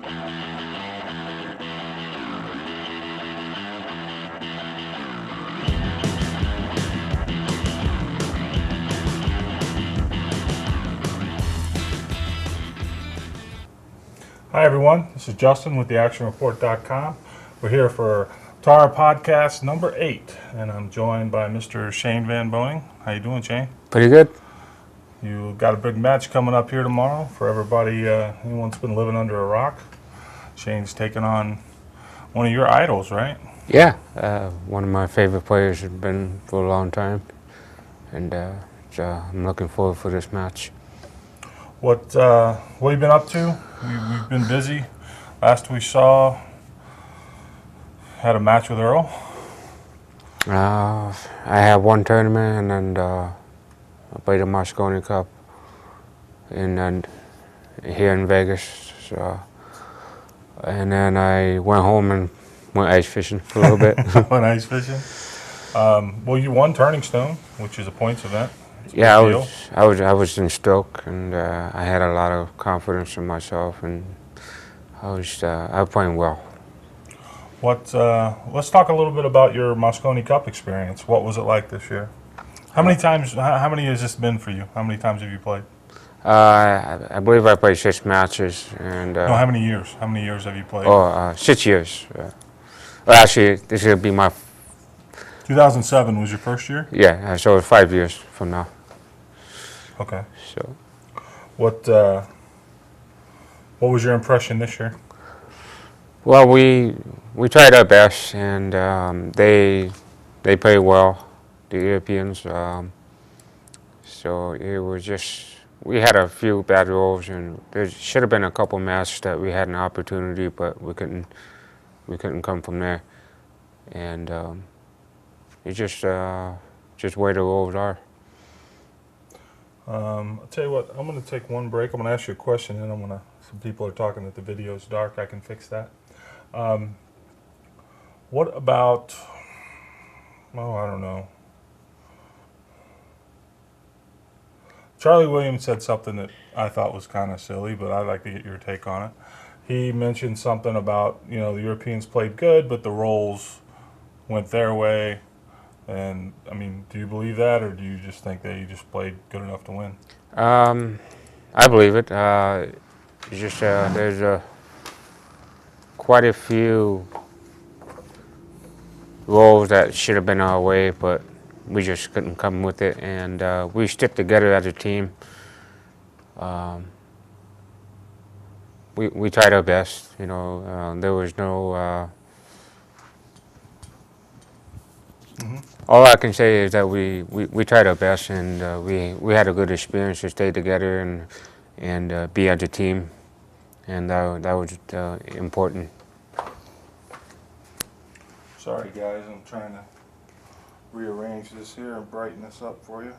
Hi everyone, this is Justin with theactionreport.com. We're here for TARA podcast number 8, and I'm joined by Mr. Shane Van Boening. How you doing, Shane? Pretty good. You got a big match coming up here tomorrow for everybody anyone's been living under a rock. Shane's taking on one of your idols, right? Yeah, one of my favorite players has been for a long time, and so I'm looking forward for this match. What have you been up to? We've been busy. Last we saw, had a match with Earl. I had one tournament, and I played the Moscone Cup here in Vegas. So, and then I went home and went ice fishing for a little bit. Went ice fishing. Well, you won Turning Stone, which is a points event. Yeah, I was in stroke, and I had a lot of confidence in myself, and I was playing well. Let's talk a little bit about your Moscone Cup experience. What was it like this year? How many times? How many has this been for you? How many times have you played? I believe I played 6 matches, and No, how many years? How many years have you played? 6 years. Well, actually, this will be my 2007 was your first year? Yeah, so it's 5 years from now. Okay. So, What was your impression this year? well, we tried our best, and they played well, the Europeans. So it was just we had a few bad rolls, and there should have been a couple matches that we had an opportunity, but we couldn't come from there, and it's just where the rolls are. I'll tell you what, I'm going to take one break. I'm going to ask you a question, and some people are talking that the video's dark. I can fix that. What about, I don't know. Charlie Williams said something that I thought was kind of silly, but I'd like to get your take on it. He mentioned something about, the Europeans played good, but the rolls went their way. And, I mean, do you believe that, or do you just think they just played good enough to win? I believe it. It's just there's quite a few rolls that should have been our way, but we just couldn't come with it. And we stick together as a team. We tried our best. There was no. All I can say is that we tried our best, and we had a good experience to stay together and be as a team, and that was important. Sorry, guys, I'm trying to rearrange this here and brighten this up for you.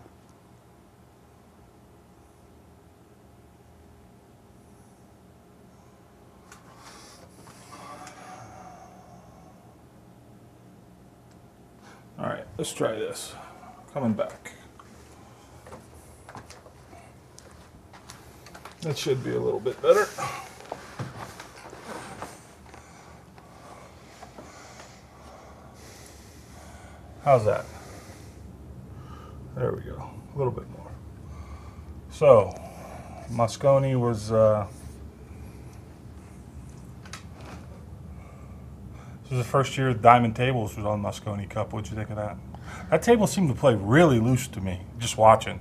All right, let's try this. Coming back. That should be a little bit better. How's that? There we go. A little bit more. So, Moscone was this was the first year Diamond Tables was on Moscone Cup. What'd you think of that? That table seemed to play really loose to me, just watching.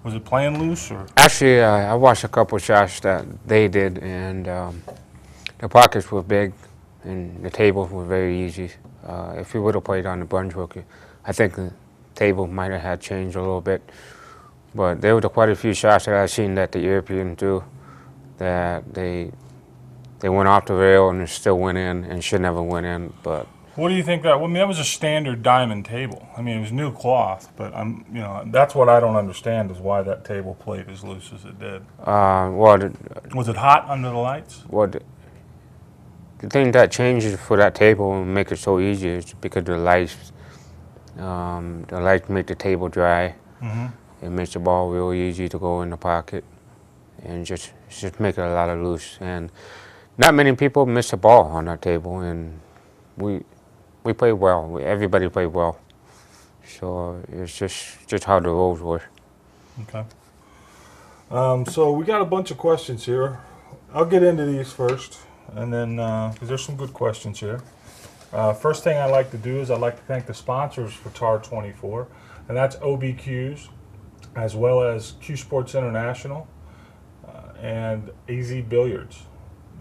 Was it playing loose, or? Actually, I watched a couple shots that they did, and the pockets were big, and the tables were very easy. If we would have played on the Brunswick, I think the table might have had changed a little bit. But there were quite a few shots that I've seen that the Europeans do that they went off the rail and still went in and should never went in. But what do you think that? Well, I mean, that was a standard diamond table. I mean, it was new cloth, but that's what I don't understand is why that table played as loose as it did. Was it hot under the lights? Well, the thing that changes for that table and make it so easy is because the lights make the table dry. Mm-hmm. It makes the ball real easy to go in the pocket, and just make it a lot of loose. And not many people miss a ball on that table, and we we played well. Everybody played well. So it's just how the roles were. Okay. So we got a bunch of questions here. I'll get into these first, and then because there's some good questions here. First thing I like to do is I'd like to thank the sponsors for TAR 24, and that's OBQs, as well as Q Sports International and AZ Billiards.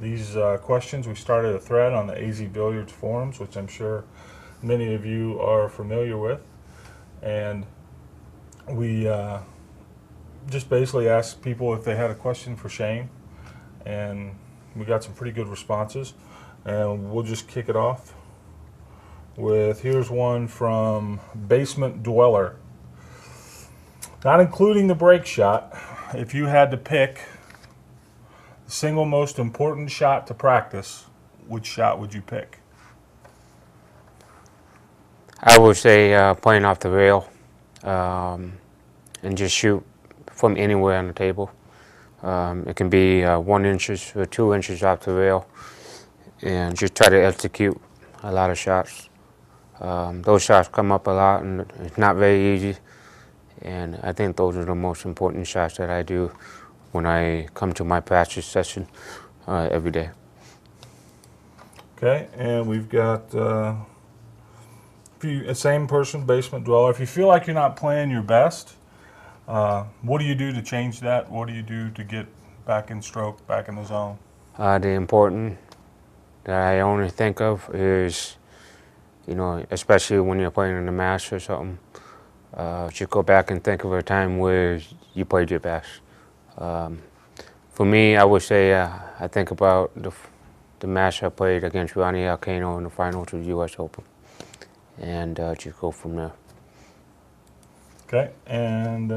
These questions, we started a thread on the AZ Billiards forums, which I'm sure many of you are familiar with, and we just basically asked people if they had a question for Shane, and we got some pretty good responses, and we'll just kick it off with, here's one from Basement Dweller. Not including the break shot, if you had to pick the single most important shot to practice, which shot would you pick? I would say playing off the rail and just shoot from anywhere on the table. It can be 1 inch or 2 inches off the rail, and just try to execute a lot of shots. Those shots come up a lot, and it's not very easy. And I think those are the most important shots that I do when I come to my practice session every day. Okay, and we've got same person, Basement Dweller. If you feel like you're not playing your best, what do you do to change that? What do you do to get back in stroke, back in the zone? The important that I only think of is, especially when you're playing in the match or something, just go back and think of a time where you played your best. For me, I would say I think about the match I played against Ronnie Alcano in the finals of the U.S. Open, and just go from there. Okay, and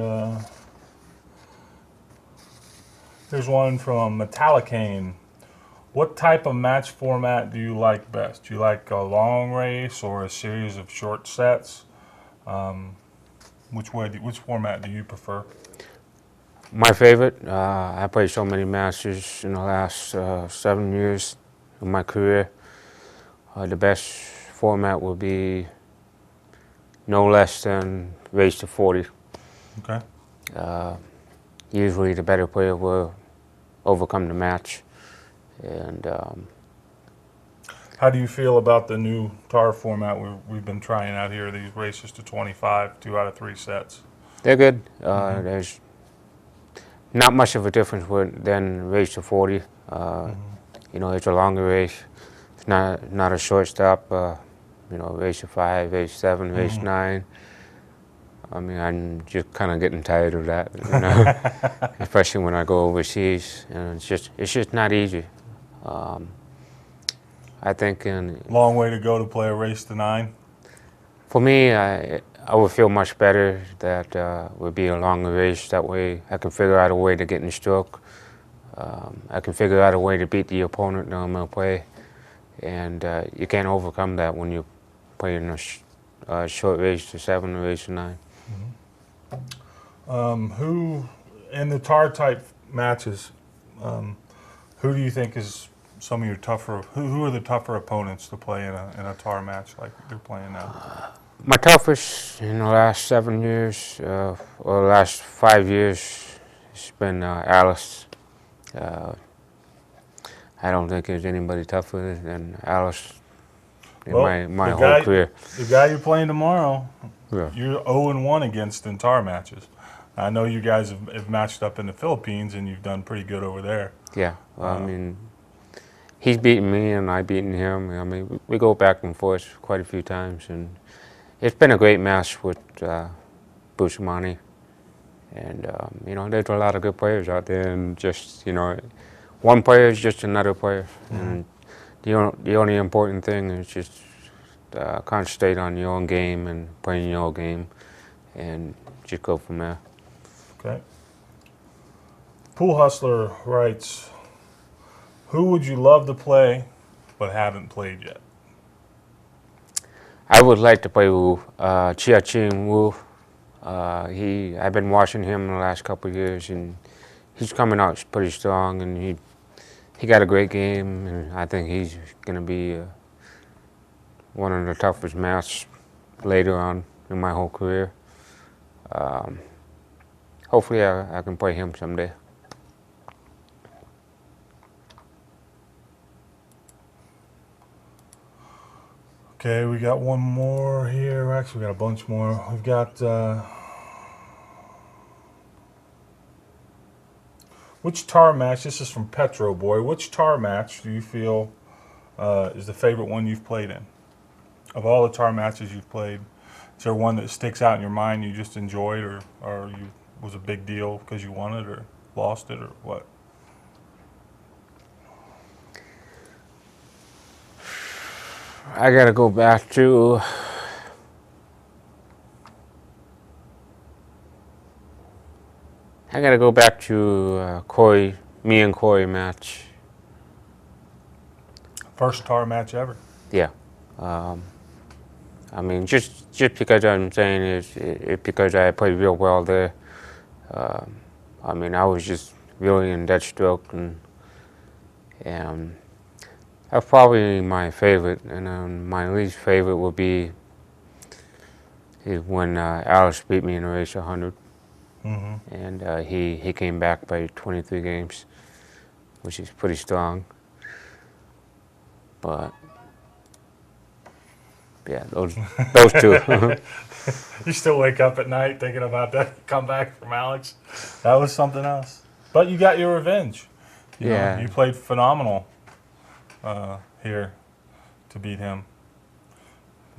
here's one from Metallicane. What type of match format do you like best? Do you like a long race or a series of short sets? Which format do you prefer? My favorite, I played so many Masters in the last 7 years of my career. The best format will be no less than race to 40. Okay. Usually the better player will overcome the match. And how do you feel about the new TAR format we've been trying out here, these races to 25, 2 out of 3 sets? they're good. There's not much of a difference than race to 40. It's a longer race. It's not a short stop. Race to 5, race 7, race 9. I mean, I'm just kind of getting tired of that, especially when I go overseas, and it's just not easy. I think long way to go to play a race to 9. For me, I would feel much better that would be a longer race. That way, I can figure out a way to get in stroke. I can figure out a way to beat the opponent that I'm gonna play, and you can't overcome that when you play in a short race to 7 or race to 9. Who, in the TAR type matches, who do you think is some of your tougher? Who are the tougher opponents to play in a TAR match like they're playing now? My toughest in the last 7 years, or the last 5 years, it's been Alice. I don't think there's anybody tougher than Alice in my whole career. The guy you're playing tomorrow, Yeah. you're 0-1 against in TAR matches. I know you guys have matched up in the Philippines, and you've done pretty good over there. Yeah, well, I mean, he's beaten me and I beaten him. I mean, we go back and forth quite a few times, and it's been a great match with Bustamante. And there's a lot of good players out there, and just one player is just another player. And the only important thing is just concentrate on your own game and playing your own game, and just go from there. Okay. Pool Hustler writes, who would you love to play but haven't played yet? I would like to play with Chia-Ching Wu. I've been watching him in the last couple of years, and he's coming out pretty strong, and he got a great game, and I think he's going to be one of the toughest matches later on in my whole career. Um, Hopefully, I can play him someday. Okay, we got one more here. Actually, we got a bunch more. We've got which tar match? This is from Petro Boy. Which tar match do you feel is the favorite one you've played in? Of all the tar matches you've played, is there one that sticks out in your mind you just enjoyed, or you was a big deal because you won it or lost it or what? I got to go back to. I got to go back to Corey, me and Corey match. First tar match ever. Yeah. I mean, just because I'm saying it because I played real well there. I mean, I was just really in dead stroke, and that's probably my favorite. And my least favorite would be is when Alice beat me in a race 100, and he came back by 23 games, which is pretty strong. But yeah, those two. You still wake up at night thinking about that comeback from Alex. That was something else. But you got your revenge. You know, you played phenomenal here to beat him.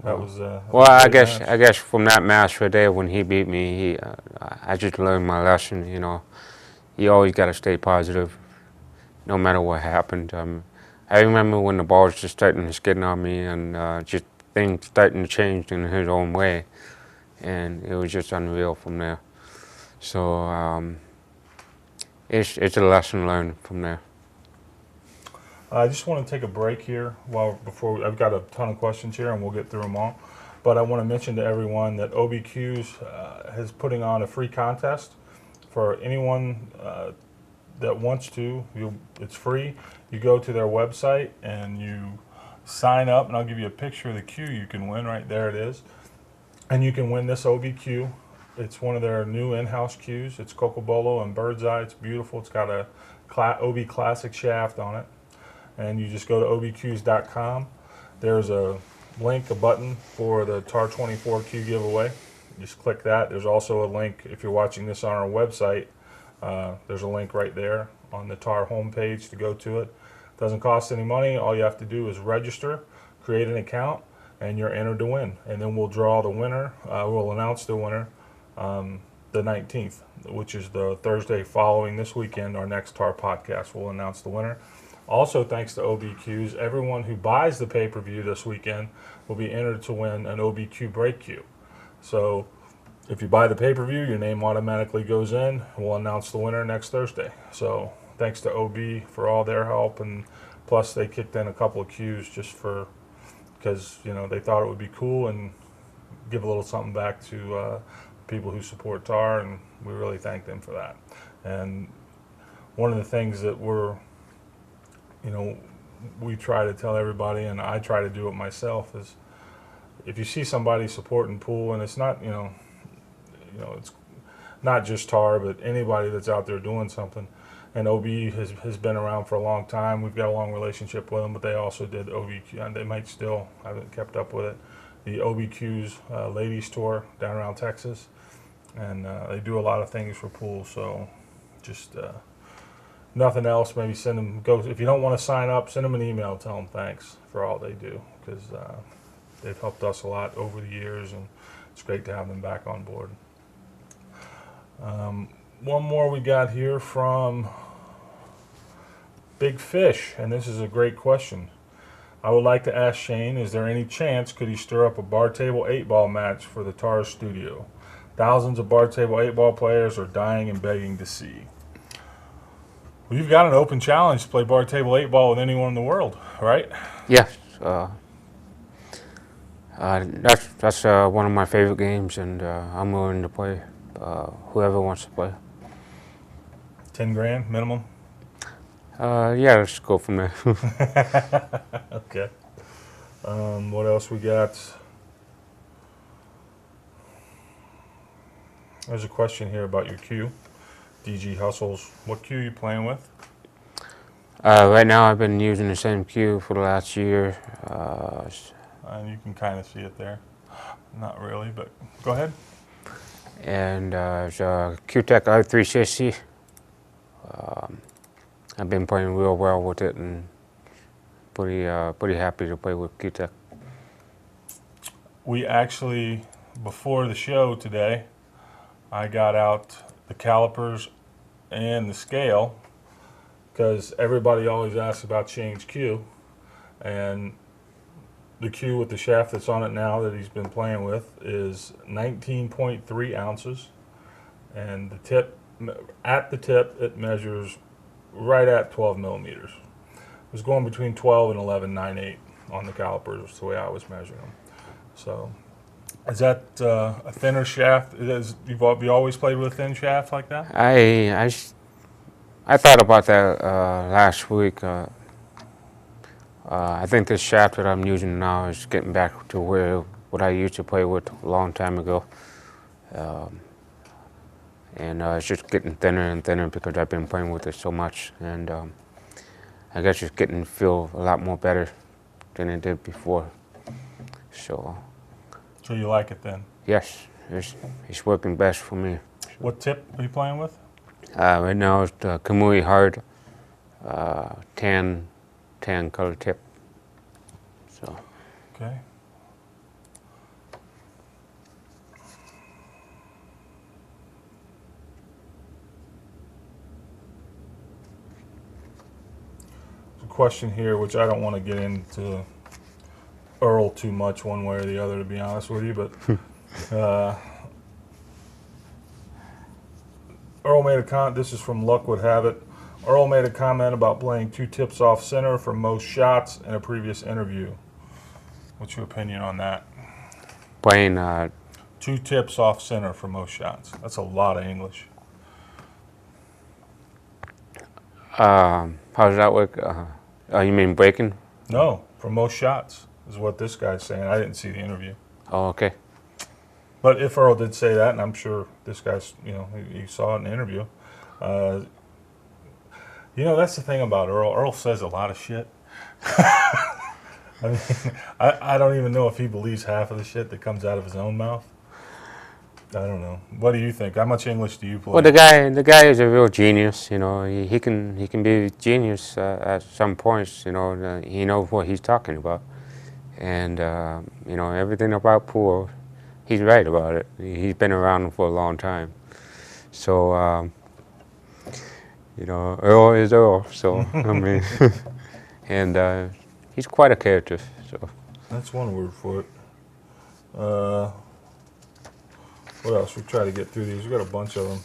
That was. Well, a I great guess match. I guess from that match right there when he beat me, I just learned my lesson. You know, you always got to stay positive, no matter what happened. I remember when the ball was just starting to skid on me, and just things starting to change in his own way, and it was just unreal from there. So it's a lesson learned from there. I just want to take a break here I've got a ton of questions here and we'll get through them all. But I want to mention to everyone that OBQ's is putting on a free contest for anyone that wants to. It's free. You go to their website and you sign up, and I'll give you a picture of the cue you can win. Right there it is. And you can win this OBQ. It's one of their new in-house cues. It's Cocobolo and Bird's Eye. It's beautiful. It's got a OB Classic shaft on it. And you just go to obqs.com. There's a link, a button for the TAR 24 Q giveaway. Just click that. There's also a link if you're watching this on our website. There's a link right there on the TAR homepage to go to it. Doesn't cost any money. All you have to do is register, create an account, and you're entered to win. And then we'll draw the winner. We'll announce the winner the 19th, which is the Thursday following this weekend. Our next TAR podcast will announce the winner. Also, thanks to OBQs, everyone who buys the pay-per-view this weekend will be entered to win an OBQ break cue. So if you buy the pay-per-view, your name automatically goes in. We'll announce the winner next Thursday. So thanks to OB for all their help, and plus they kicked in a couple of cues just because they thought it would be cool and give a little something back to people who support TAR, and we really thank them for that. And one of the things that we try to tell everybody, and I try to do it myself, is if you see somebody supporting pool, and it's not, it's not just TAR, but anybody that's out there doing something. And OB has been around for a long time. We've got a long relationship with them, but they also did OBQ, and they might still, I haven't kept up with it, the OBQ's ladies tour down around Texas. And they do a lot of things for pool, so just nothing else, maybe send them, if you don't want to sign up, send them an email, tell them thanks for all they do, because they've helped us a lot over the years, and it's great to have them back on board. One more we got here from Big Fish, and this is a great question. I would like to ask Shane, is there any chance could he stir up a bar table 8-ball match for the TAR studio? Thousands of bar table 8-ball players are dying and begging to see. Well, you've got an open challenge to play bar table 8-ball with anyone in the world, right? Yes, that's one of my favorite games, and I'm willing to play whoever wants to play. 10 grand minimum? Yeah, let's go from there. Okay. What else we got? There's a question here about your cue. DG Hustles. What cue you playing with? Right now, I've been using the same cue for the last year. And you can kind of see it there. Not really, but go ahead. And it's a Q-Tech R360. I've been playing real well with it and pretty happy to play with Q-Tech. We actually, before the show today, I got out the calipers and the scale because everybody always asks about change cue, and the cue with the shaft that's on it now that he's been playing with is 19.3 ounces, and the tip, at the tip, it measures right at 12 millimeters. It was going between 12 and 11.98 on the calipers. That's the way I was measuring them. So, is that a thinner shaft? You've always played with a thin shaft like that? I thought about that last week. I think this shaft that I'm using now is getting back to what I used to play with a long time ago. And it's just getting thinner and thinner because I've been playing with it so much. And I guess it's getting to feel a lot more better than it did before. So You like it then? yes, it's working best for me. What tip are you playing with? Right now it's the Kamui Hard tan color tip. So Okay. There's a question here, which I don't want to get into Earl too much one way or the other, to be honest with you, but Earl made a comment. This is from Luck Would Have It. Earl made a comment about playing 2 tips off center for most shots in a previous interview. What's your opinion on that? playing 2 tips off center for most shots. That's a lot of English. how does that work? You mean breaking? No, for most shots is what this guy's saying. I didn't see the interview. Oh, okay. But if Earl did say that, and I'm sure this guy's, he saw it in the interview. That's the thing about Earl. Earl says a lot of shit. I mean, I don't even know if he believes half of the shit that comes out of his own mouth. I don't know. What do you think? How much English do you play? Well, the guy is a real genius. He can be a genius at some points. He knows what he's talking about, and everything about pool, he's right about it. He's been around for a long time. So Earl is Earl. So I mean, and he's quite a character. So That's one word for it. What else? We try to get through these. We got a bunch of them.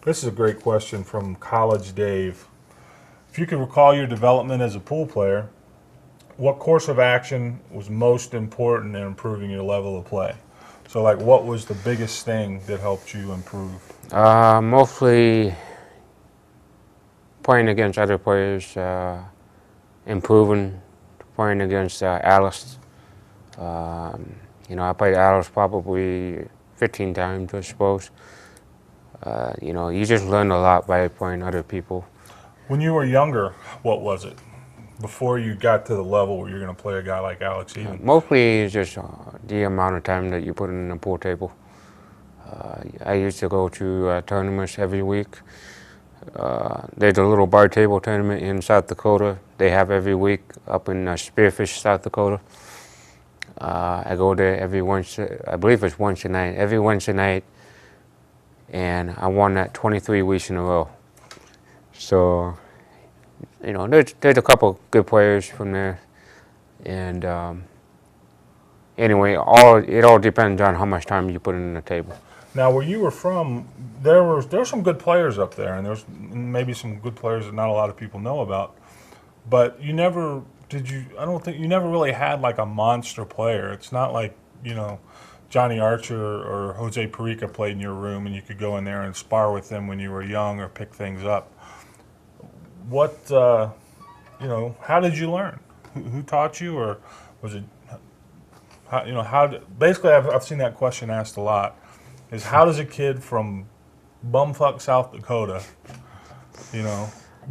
This is a great question from College Dave. If you could recall your development as a pool player, what course of action was most important in improving your level of play? So, what was the biggest thing that helped you improve? mostly playing against other players, improving, playing against Alice. I played Alice probably 15 times, I suppose. You just learn a lot by playing other people. When you were younger, what was it? Before you got to the level where you're going to play a guy like Alex Eden? Mostly it's just the amount of time that you put in the pool table. I used to go to tournaments every week. There's a little bar table tournament in South Dakota. They have every week up in Spearfish, South Dakota. I go there I believe it's once a night, every Wednesday night, and I won that 23 weeks in a row. So, there's a couple good players from there, and anyway, it all depends on how much time you put in the table. Now, where you were from, there's some good players up there, and there's maybe some good players that not a lot of people know about. But you never I don't think you never really had like a monster player. It's not like Johnny Archer or Jose Perica played in your room, and you could go in there and spar with them when you were young or pick things up. What how did you learn? Who taught you, or was it basically I've seen that question asked a lot. Is how does a kid from bumfuck South Dakota,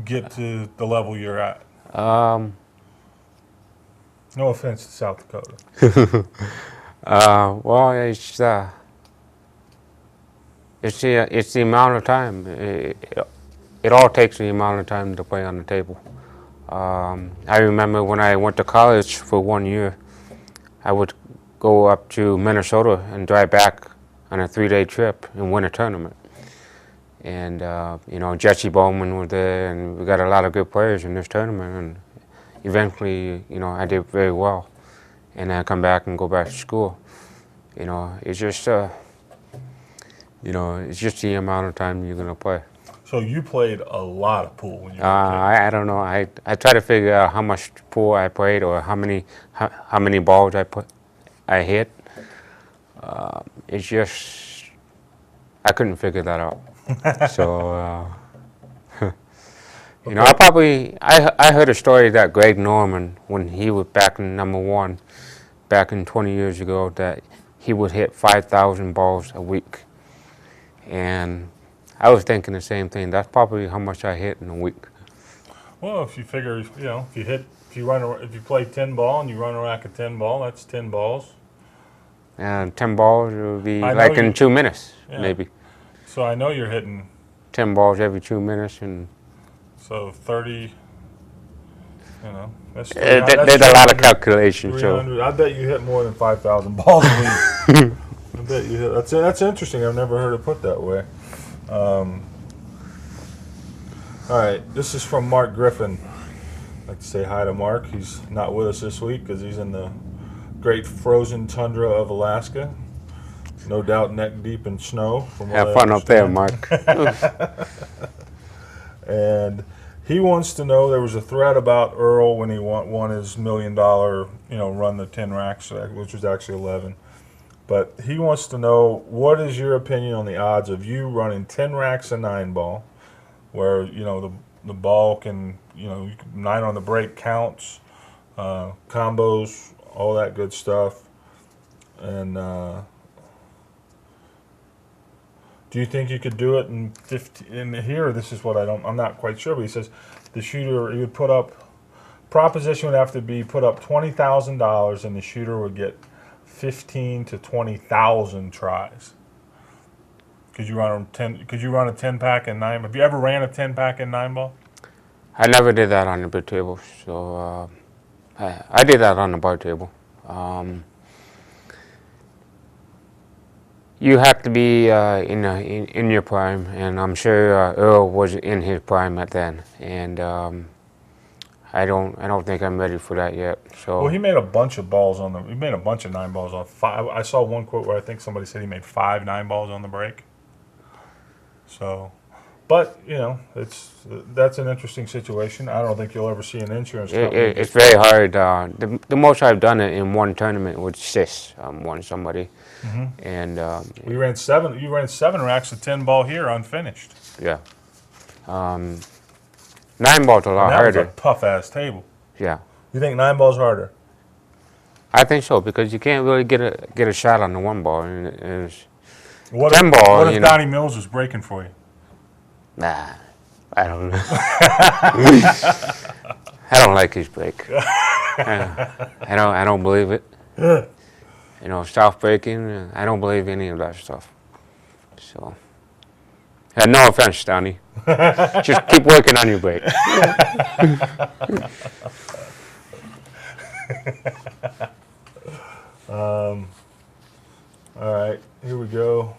get to the level you're at? Um, No offense to South Dakota. well, it's the amount of time. It all takes the amount of time to play on the table. I remember when I went to college for 1 year, I would go up to Minnesota and drive back on a 3-day trip and win a tournament. And Jesse Bowman was there, and we got a lot of good players in this tournament. And eventually, I did very well. And I come back and go back to school. It's just it's just the amount of time you're gonna play. So you played a lot of pool when you were a kid. I don't know. I try to figure out how much pool I played or how many balls I hit. It's just I couldn't figure that out. So I heard a story that Greg Norman, when he was back in #1, back in 20 years ago, that he would hit 5,000 balls a week. And I was thinking the same thing. That's probably how much I hit in a week. Well, if you figure, if you play 10 ball and you run a rack of 10 ball, that's 10 balls. And 10 balls would be I know like in you- 2 minutes, Yeah. maybe. So I know you're hitting, 10 balls every 2 minutes, and so 30, that's there's a lot of calculations. So 300. I bet you hit more than 5,000 balls a week. I bet you hit. That's interesting. I've never heard it put that way. All right, this is from Mark Griffin. I'd like to say hi to Mark. He's not with us this week because he's in the great frozen tundra of Alaska. No doubt neck deep in snow. From what have I fun up there, understand. Mark. And he wants to know, there was a thread about Earl when he won his $1 million, run the 10 racks, which was actually 11. But he wants to know, what is your opinion on the odds of you running 10 racks of 9 ball, where the ball can 9 on the break counts, combos, all that good stuff, and do you think you could do it in 15? In here, this is what I'm not quite sure, but he says the shooter, he would put up, proposition would have to be put up $20,000, and the shooter would get 15 to 20,000 tries. Could you run a 10 pack in 9? Have you ever ran a 10 pack in 9 ball? I never did that on the big table, so I did that on the bar table. You have to be in your prime, and I'm sure Earl was in his prime at then, and I don't think I'm ready for that yet. So Well, he made a bunch of balls he made a bunch of 9 balls on 5. I saw one quote where I think somebody said he made 5 9 balls on the break. So, but that's an interesting situation. I don't think you'll ever see an insurance company. it's very hard. The most I've done it in one tournament was Sis, won somebody, and You ran 7 racks of 10 ball here unfinished. yeah, 9 balls a lot And that was harder. a tough ass table. Yeah. You think 9 ball's harder? I think so, because you can't really get a shot on the 1 ball, and it's What 10 if, ball, What if Donnie Mills was breaking for you? nah, I don't know. I don't like his break. I don't believe it. South breaking, I don't believe any of that stuff. So, no offense, Donnie. Just keep working on your break. All right, here we go.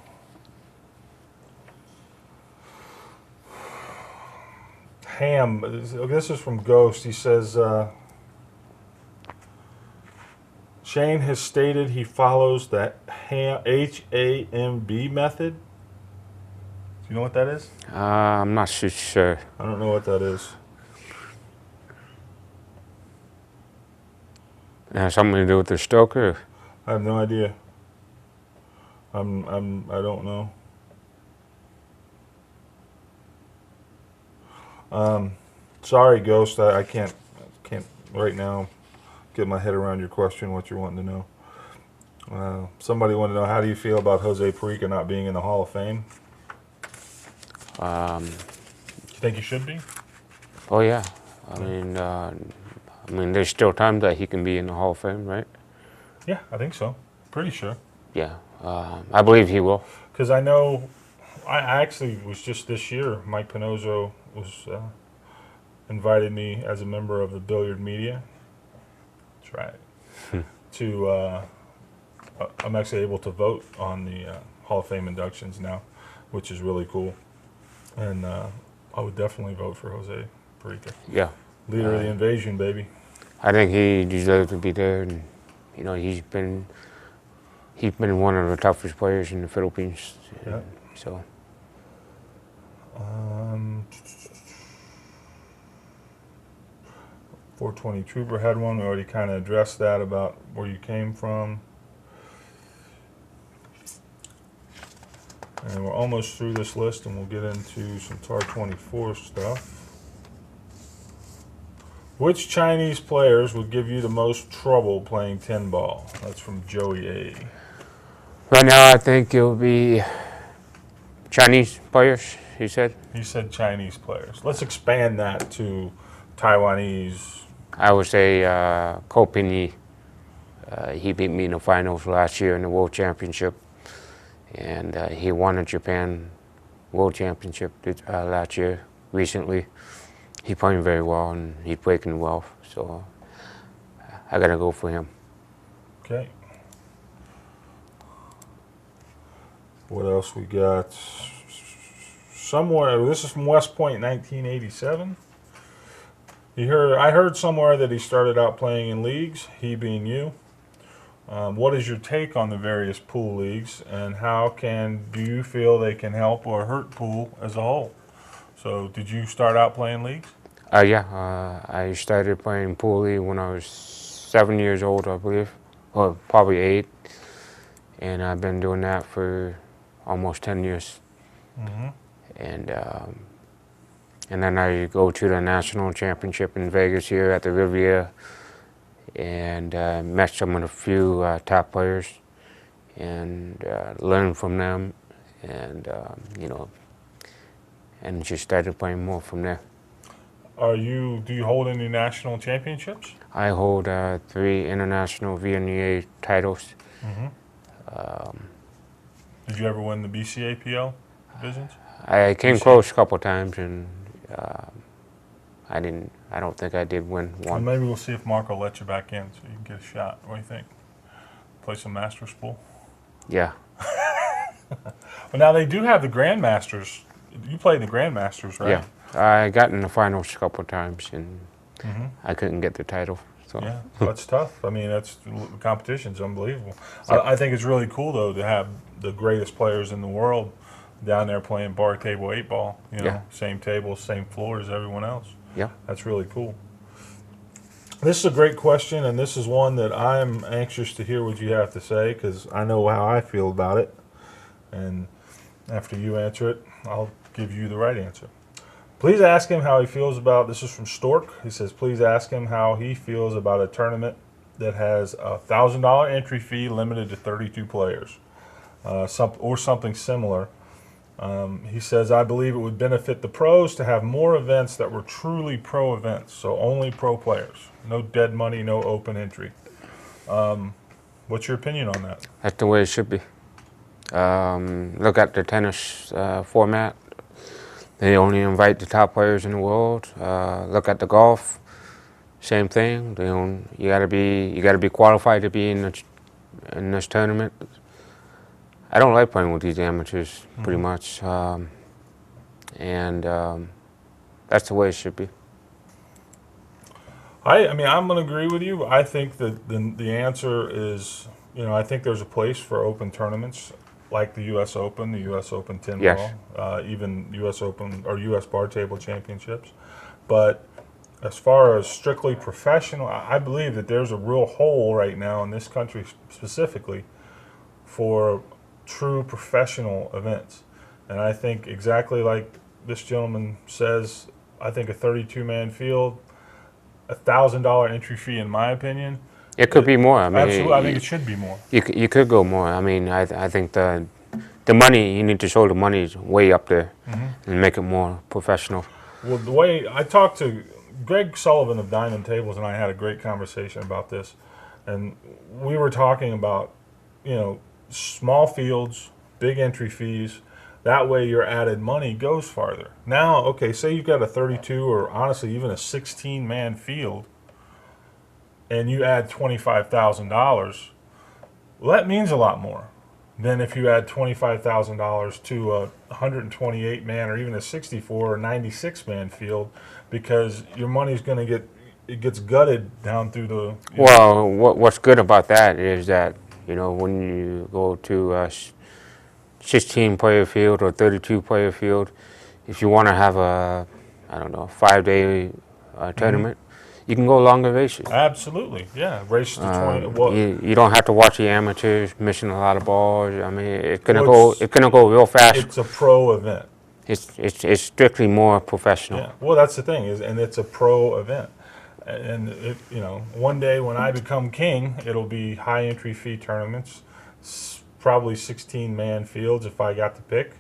Ham, this is from Ghost. He says, Shane has stated he follows the HAMB method. Do you know what that is? I'm not so sure. I don't know what that is. It has something to do with the Stoker. I have no idea. I don't know. Sorry, Ghost. I can't right now get my head around your question. What you're wanting to know. Somebody wanted to know, how do you feel about Jose Perica not being in the Hall of Fame? Um, You think he should be? oh yeah, I mean, there's still time that he can be in the Hall of Fame, right? Yeah, I think so. Pretty sure. Yeah, I believe he will. Because I know, I actually was just this year. Mike Pinozzo was invited me as a member of the billiard media. That's right. To I'm actually able to vote on the Hall of Fame inductions now, which is really cool. And I would definitely vote for Jose Perica, Yeah, leader of the invasion, baby. I think he deserves to be there, and he's been one of the toughest players in the Philippines, Yeah. and so 420 Trooper had one. We already kind of addressed that about where you came from. And we're almost through this list, and we'll get into some TAR 24 stuff. Which Chinese players would give you the most trouble playing 10 ball? That's from Joey A. right now I think it'll be Chinese players. He said. He said Chinese players. Let's expand that to Taiwanese. I would say Ko Pin-yi. He beat me in the finals last year in the World Championship, and he won the Japan World Championship last year. Recently, he playing very well and he's breaking well, so I gotta go for him. Okay. What else we got? Somewhere, this is from West Point, 1987. I heard somewhere that he started out playing in leagues, he being you. What is your take on the various pool leagues, and do you feel they can help or hurt pool as a whole? So, did you start out playing leagues? I started playing pool league when I was 7 years old, I believe, or probably 8, and I've been doing that for almost 10 years. Mm-hmm. And then I go to the national championship in Vegas here at the Riviera, and met some of the few top players, and learn from them, and and just started playing more from there. Do you hold any national championships? I hold 3 international VNEA titles. Mm-hmm. Did you ever win the BCAPL divisions? I came close a couple times, and I don't think I did win Well, one. maybe we'll see if Mark will let you back in so you can get a shot. What do you think? Play some Masters pool? Yeah, Well, now they do have the Grandmasters. You play the Grandmasters, right? yeah. I got in the finals a couple times, and Mm-hmm. I couldn't get the title. So Yeah, that's tough. I mean, the competition's unbelievable. Yep. I think it's really cool though to have the greatest players in the world down there playing bar table 8 ball. You know, Yeah. same tables, same floor as everyone else. yeah. That's really cool. This is a great question, and this is one that I'm anxious to hear what you have to say because I know how I feel about it. And after you answer it, I'll give you the right answer. Please ask him how he feels about, this is from Stork. He says, please ask him how he feels about a tournament that has a $1,000 entry fee limited to 32 players, or something similar. He says, I believe it would benefit the pros to have more events that were truly pro events, so only pro players. No dead money, no open entry. What's your opinion on that? That's the way it should be. Look at the tennis format. They only invite the top players in the world. Look at the golf. Same thing. You gotta be qualified to be in this tournament. I don't like playing with these amateurs, pretty much, and that's the way it should be. I mean, I'm going to agree with you. I think that the answer is, I think there's a place for open tournaments like the U.S. Open, the U.S. Open 10 Yes. ball, even U.S. Open or U.S. Bar Table Championships. But as far as strictly professional, I believe that there's a real hole right now in this country specifically for true professional events. And I think exactly like this gentleman says, I think a 32-man field, $1,000 entry fee, in my opinion. It could be more. I Absolutely, I think mean, it should be more. you could go more. I mean, I think the money, you need to show the money is way up there and make it more professional. Well, the way I talked to Greg Sullivan of Diamond Tables, and I had a great conversation about this, and we were talking about, small fields, big entry fees. That way, your added money goes farther. Now, okay, say you've got a 32 or honestly even a 16-man field, and you add $25,000. Well, that means a lot more than if you add $25,000 to a 128-man or even a 64 or 96-man field, because your money's going to it gets gutted down through the. Well, what's good about that is that, when you go to a 16-player field or 32-player field, if you want to have a, I don't know, 5-day tournament, you can go longer races. Absolutely, yeah. Race to 20. Well, You don't have to watch the amateurs missing a lot of balls. I mean, it's Well, gonna go real fast. it's a pro event. It's strictly more professional. Yeah. Well, that's the thing and it's a pro event. And one day when I become king, it'll be high entry fee tournaments, probably 16-man fields if I got to pick,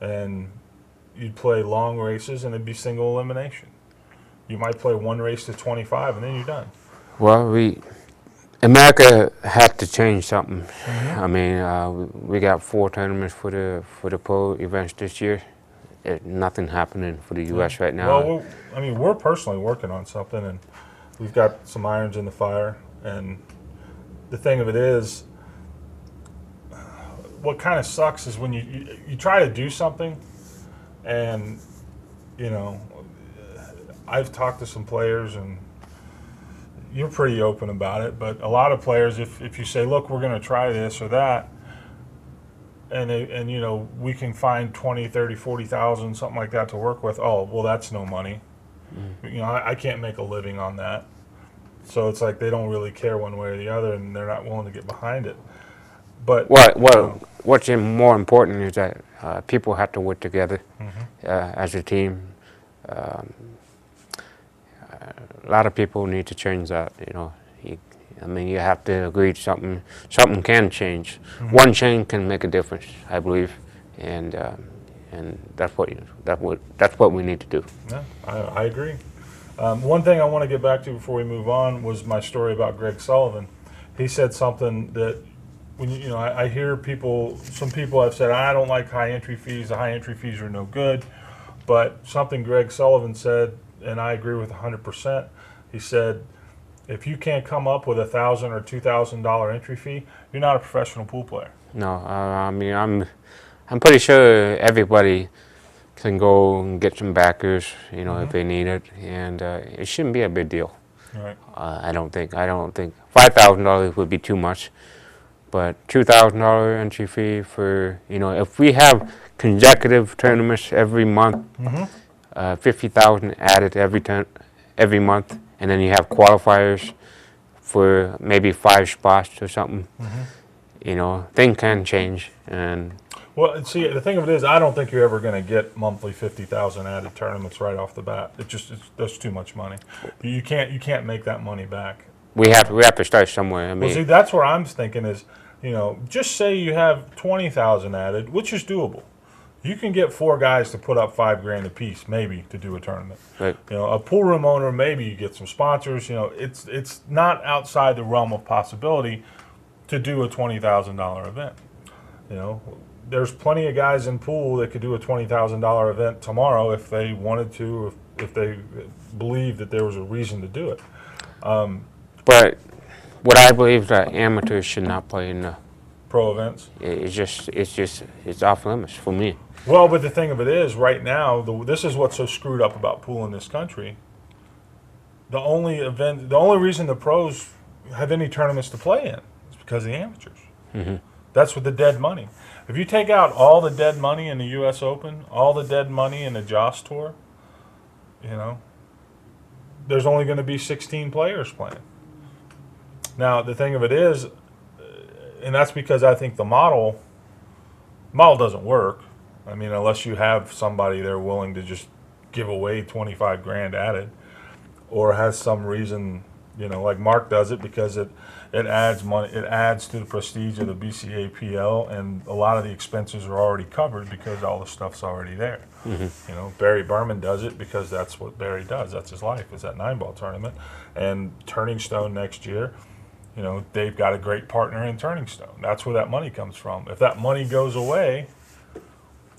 and you'd play long races and it'd be single elimination. You might play one race to 25 and then you're done. Well, America had to change something. I mean, we got 4 tournaments for the pro events this year. Nothing happening for the U.S. right now. Well, we're personally working on something, and we've got some irons in the fire. And the thing of it is, what kind of sucks is when you try to do something, and I've talked to some players, and you're pretty open about it. But a lot of players, if you say, look, we're going to try this or that, and we can find 20, 30, 40,000, something like that to work with. Oh, well, that's no money. I can't make a living on that. So it's like they don't really care one way or the other, and they're not willing to get behind it. But what's more important is that people have to work together as a team. A lot of people need to change that. You have to agree to something. Something can change. One change can make a difference, I believe, and that's what we need to do. Yeah, I agree. One thing I want to get back to before we move on was my story about Greg Sullivan. He said something that when I hear some people have said, I don't like high entry fees. The high entry fees are no good. But something Greg Sullivan said, and I agree with 100%. He said, if you can't come up with $1,000 or $2,000 entry fee, you're not a professional pool player. No, I mean I'm pretty sure everybody can go and get some backers, if they need it, and it shouldn't be a big deal. Right. I don't think $5,000 would be too much, but $2,000 entry fee for if we have consecutive tournaments every month, 50,000 added every month. And then you have qualifiers for maybe 5 spots or something. Things can change. And well, see, the thing of it is, I don't think you're ever going to get monthly 50,000 added tournaments right off the bat. That's too much money. You can't make that money back. We have to start somewhere. Well, see, that's where I'm thinking is, just say you have 20,000 added, which is doable. You can get 4 guys to put up $5,000 a piece, maybe, to do a tournament. Right. A pool room owner, maybe you get some sponsors. It's not outside the realm of possibility to do a $20,000 event. There's plenty of guys in pool that could do a $20,000 event tomorrow if they wanted to, if they believed that there was a reason to do it. But what I believe is that amateurs should not play in the pro events. It's off limits for me. Well, but the thing of it is, right now, this is what's so screwed up about pool in this country. The only reason the pros have any tournaments to play in is because of the amateurs. That's with the dead money. If you take out all the dead money in the U.S. Open, all the dead money in the Joss Tour, there's only going to be 16 players playing. Now, the thing of it is, and that's because I think the model Model doesn't work. I mean, unless you have somebody there willing to just give away 25 grand added, or has some reason, like Mark does it because it adds money, it adds to the prestige of the BCAPL, and a lot of the expenses are already covered because all the stuff's already there. Barry Berman does it because that's what Barry does. That's his life, is that 9-ball tournament. And Turning Stone next year, they've got a great partner in Turning Stone. That's where that money comes from. If that money goes away,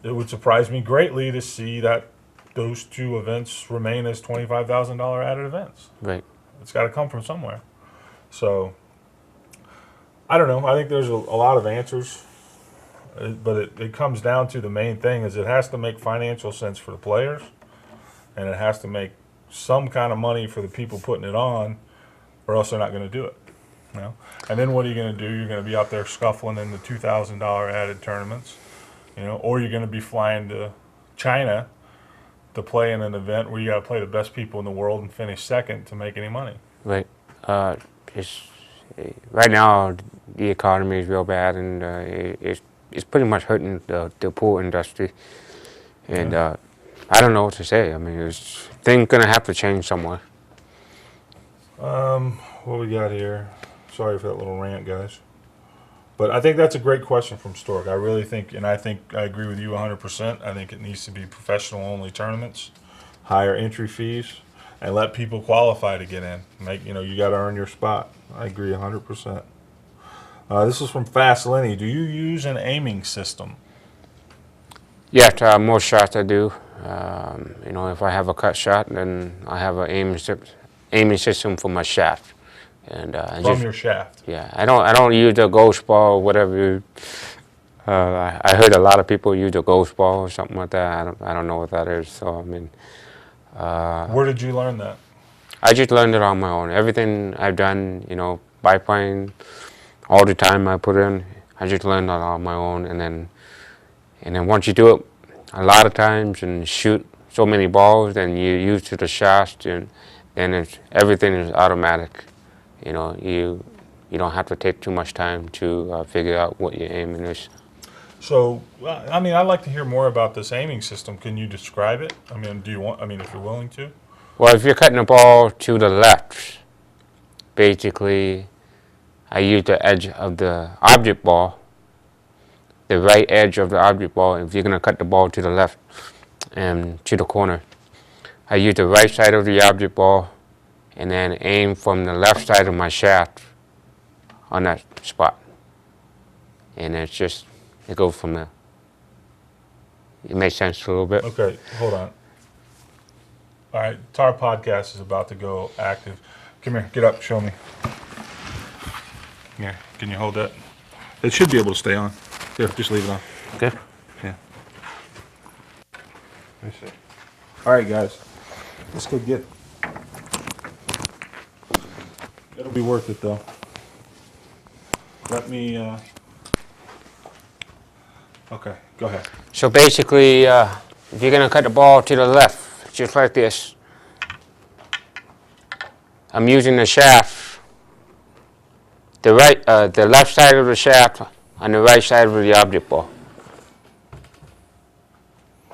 it would surprise me greatly to see that those two events remain as $25,000 added events. Right. It's got to come from somewhere. So, I don't know. I think there's a lot of answers, but it comes down to the main thing is it has to make financial sense for the players, and it has to make some kind of money for the people putting it on, or else they're not going to do it. And then what are you going to do? You're going to be out there scuffling in the $2,000 added tournaments, or you're going to be flying to China to play in an event where you got to play the best people in the world and finish second to make any money. Right. It's, right now, the economy is real bad, and it's pretty much hurting the pool industry. And I don't know what to say. I mean, things gonna have to change somewhere. What we got here? Sorry for that little rant, guys. But I think that's a great question from Stork. I really think, and I agree with you 100%. I think it needs to be professional-only tournaments, higher entry fees, and let people qualify to get in. You got to earn your spot. I agree 100%. This is from Fast Lenny. Do you use an aiming system? Yeah, most shots I do. If I have a cut shot, then I have an aiming system for my shaft. And From your shaft. Yeah, I don't use the ghost ball or whatever. I heard a lot of people use a ghost ball or something like that. I don't know what that is. So I mean, where did you learn that? I just learned it on my own. Everything I've done, biplane, all the time I put in, I just learned it on my own. And then once you do it a lot of times and shoot so many balls, then you're used to the shaft, and then everything is automatic. You don't have to take too much time to figure out what your aiming is. So, I'd like to hear more about this aiming system. Can you describe it? If you're willing to? Well, if you're cutting the ball to the left, basically, I use the edge of the object ball, the right edge of the object ball. If you're going to cut the ball to the left and to the corner, I use the right side of the object ball and then aim from the left side of my shaft on that spot. And it goes from there. It makes sense a little bit. Okay, hold on. All right, Tar Podcast is about to go active. Come here, get up, show me. Here, can you hold that? It should be able to stay on. Here, just leave it on. Okay. Yeah. Let me see. All right, guys, let's go get it. It'll be worth it, though. Let me, okay, go ahead. So basically, if you're going to cut the ball to the left, just like this, I'm using the shaft, the left side of the shaft on the right side of the object ball.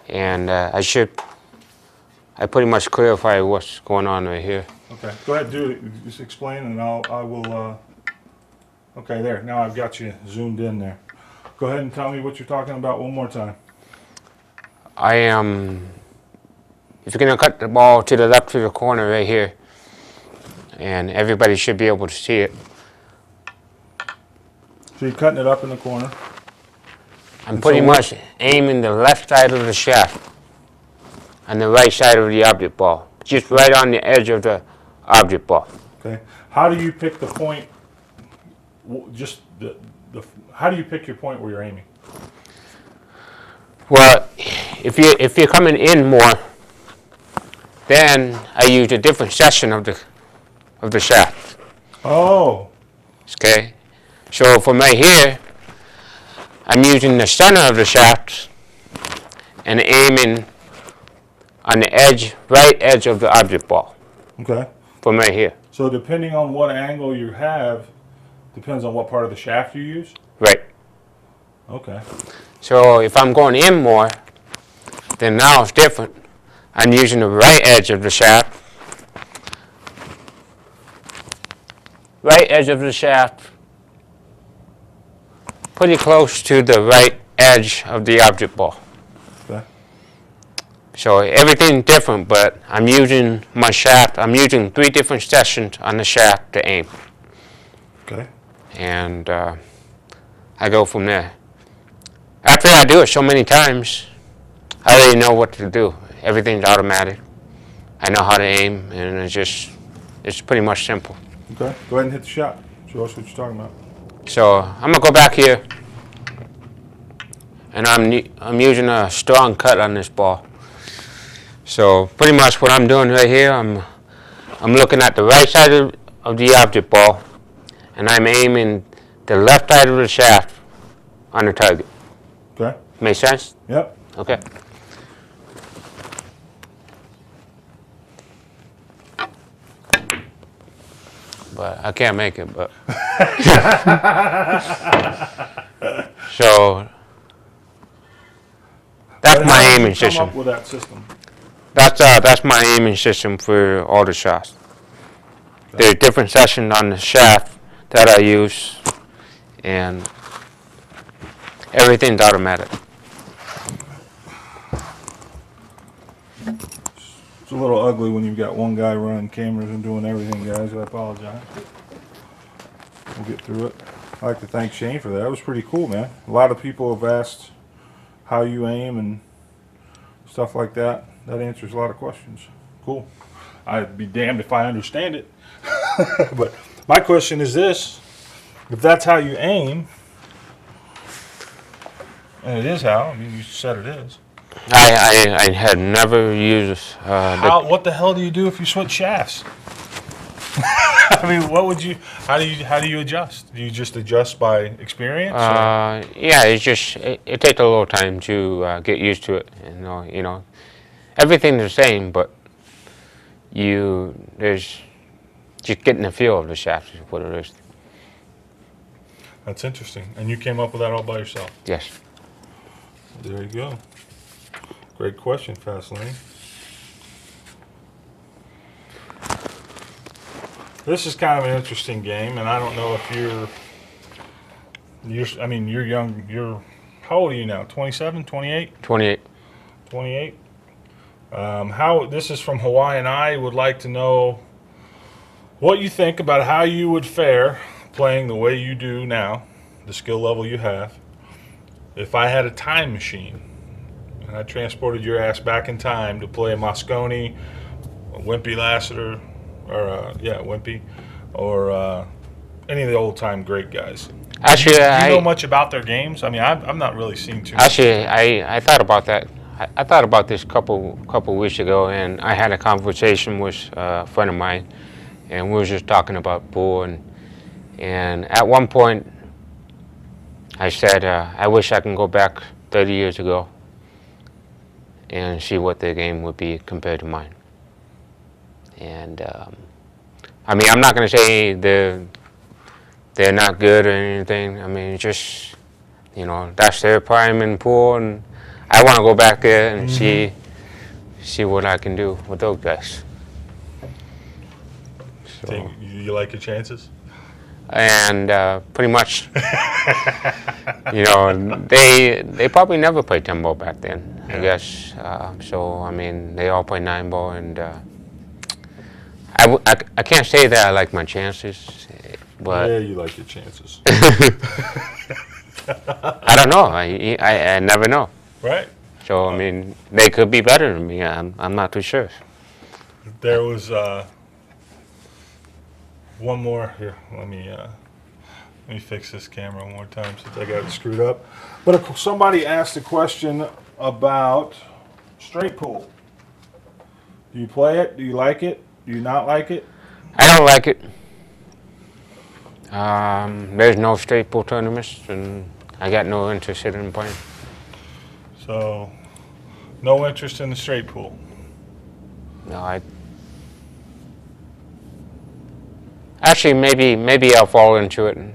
And I pretty much clarify what's going on right here. Okay, go ahead, do it. Just explain, and I will. Okay, there. Now I've got you zoomed in there. Go ahead and tell me what you're talking about one more time. If you're gonna cut the ball to the left to the corner right here, and everybody should be able to see it. So you're cutting it up in the corner. I'm pretty much aiming the left side of the shaft and the right side of the object ball, just right on the edge of the object ball. Okay. How do you pick the point? How do you pick your point where you're aiming? Well, if you're coming in more, then I use a different section of the shaft. Oh. Okay. So from right here, I'm using the center of the shaft and aiming on the right edge of the object ball. Okay. From right here. So depending on what angle you have, depends on what part of the shaft you use? Right. Okay. So if I'm going in more, then now it's different. I'm using the right edge of the shaft. Right edge of the shaft, pretty close to the right edge of the object ball. Okay. So everything's different, but I'm using my shaft. I'm using 3 different sessions on the shaft to aim. Okay. And I go from there. After I do it so many times, I already know what to do. Everything's automatic. I know how to aim, and it's pretty much simple. Okay. Go ahead and hit the shot. Show us what you're talking about. So I'm gonna go back here, and I'm using a strong cut on this ball. So pretty much what I'm doing right here, I'm looking at the right side of the object ball, and I'm aiming the left side of the shaft on the target. Okay. Make sense? Yep. Okay. But I can't make it, but. So that's But my how did aiming you come system. up with that system? That's my aiming system for all the shots. Okay. There's different sessions on the shaft that I use, and everything's automatic. It's a little ugly when you've got one guy running cameras and doing everything, guys. I apologize. We'll get through it. I'd like to thank Shane for that. That was pretty cool, man. A lot of people have asked how you aim and stuff like that. That answers a lot of questions. Cool. I'd be damned if I understand it. But my question is this. If that's how you aim, and it is how, I mean, you said it is. I had never used What the hell do you do if you switch shafts? I mean, what would you? How do you adjust? Do you just adjust by experience? yeah, it takes a little time to get used to it. You know, everything's the same, but there's just getting the feel of the shaft is what it is. That's interesting. And you came up with that all by yourself. Yes. There you go. Great question, Fastlane. This is kind of an interesting game, and I don't know if I mean, you're young. How old are you now? 27, 28? 28. 28. This is from Hawaii, and I would like to know what you think about how you would fare playing the way you do now, the skill level you have, if I had a time machine and I transported your ass back in time to play Moscone, Wimpy Lassiter, or Wimpy, or any of the old time great guys. Actually, Do you know much about their games? I mean, I'm not really seeing too much. Actually, I thought about that. I thought about this couple weeks ago, and I had a conversation with a friend of mine, and we were just talking about pool, and at one point, I said, I wish I can go back 30 years ago and see what their game would be compared to mine. And I mean, I'm not going to say they're not good or anything. I mean, just, you know, that's their prime in pool, and I want to go back there and see what I can do with those guys. So, Think you like your chances? and pretty much, you know, they probably never played 10 ball back then, I guess. So, I mean, they all play 9 ball, and I can't say that I like my chances, but Yeah, you like your chances. I don't know. I never know. Right. So, I mean, they could be better than me. I'm not too sure. There was one more here. Let me fix this camera one more time since I got it screwed up. But somebody asked a question about straight pool. Do you play it? Do you like it? Do you not like it? I don't like it. There's no straight pool tournaments, and I got no interest in playing. So, no interest in the straight pool. No, actually maybe I'll fall into it and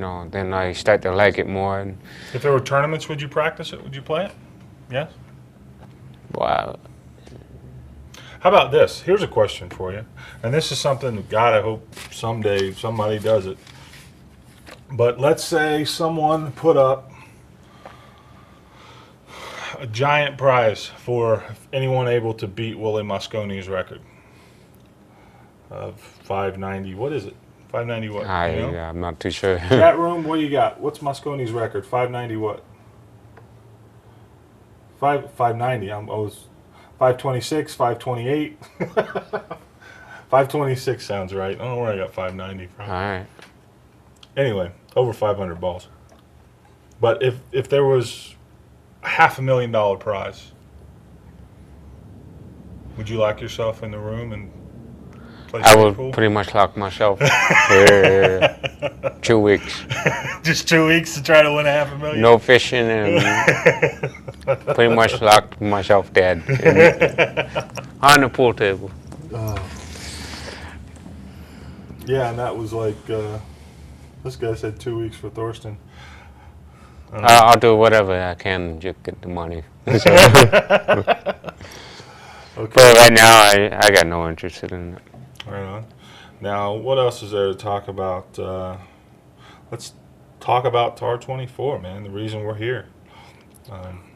then I start to like it more. And If there were tournaments, would you practice it? Would you play it? Yes. wow, How about this? Here's a question for you. And this is something, God, I hope someday somebody does it. But let's say someone put up a giant prize for anyone able to beat Willie Moscone's record of 590. What is it? 590 what? I'm not too sure. Chat room, what do you got? What's Moscone's record? 590 what? 590. I was 526, 528. 526 sounds right. I don't know where I got 590 from. All right. Anyway, over 500 balls. But if there was a $500,000 prize, would you lock yourself in the room and play I would pool? pretty much lock myself for 2 weeks. Just 2 weeks to try to win $500,000? No fishing and pretty much locked myself dead on the pool table. Yeah, and that was like, this guy said 2 weeks for Thorsten. I'll do whatever I can to get the money. So, Okay. but right now, I got no interest in it. Right on. Now, what else is there to talk about? Let's talk about TAR 24, man, the reason we're here.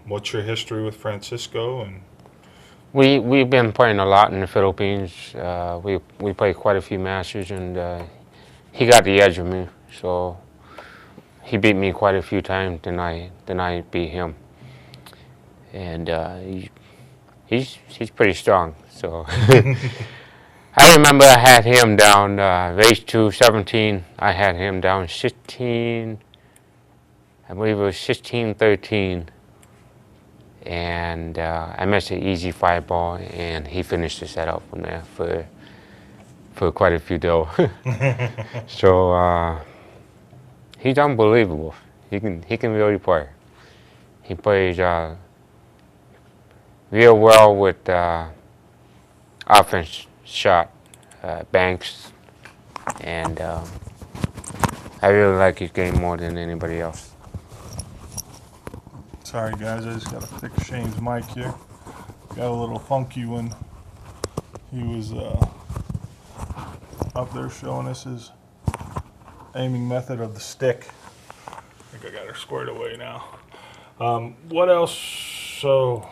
What's your history with Francisco? And We've been playing a lot in the Philippines. We played quite a few Masters, and he got the edge of me. So he beat me quite a few times than I beat him. And he's pretty strong. So I remember I had him down race 217. I had him down 16. I believe it was 16-13. And I missed an easy 5-ball, and he finished the setup from there for quite a few dough. So he's unbelievable. He can really play. He plays real well with offense shot, banks, and I really like his game more than anybody else. sorry, guys, I just got to fix Shane's mic here. Got a little funky when he was up there showing us his aiming method of the stick. I think I got her squared away now. What else? So,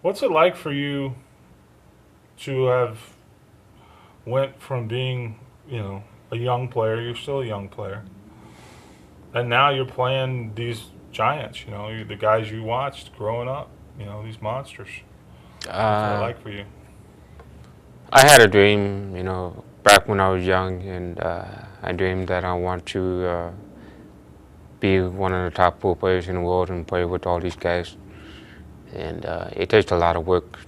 what's it like for you to have went from being, a young player, you're still a young player, and now you're playing these giants, you're the guys you watched growing up, these monsters. What's that like for you? I had a dream, back when I was young, and I dreamed that I want to be one of the top pool players in the world and play with all these guys. And it takes a lot of work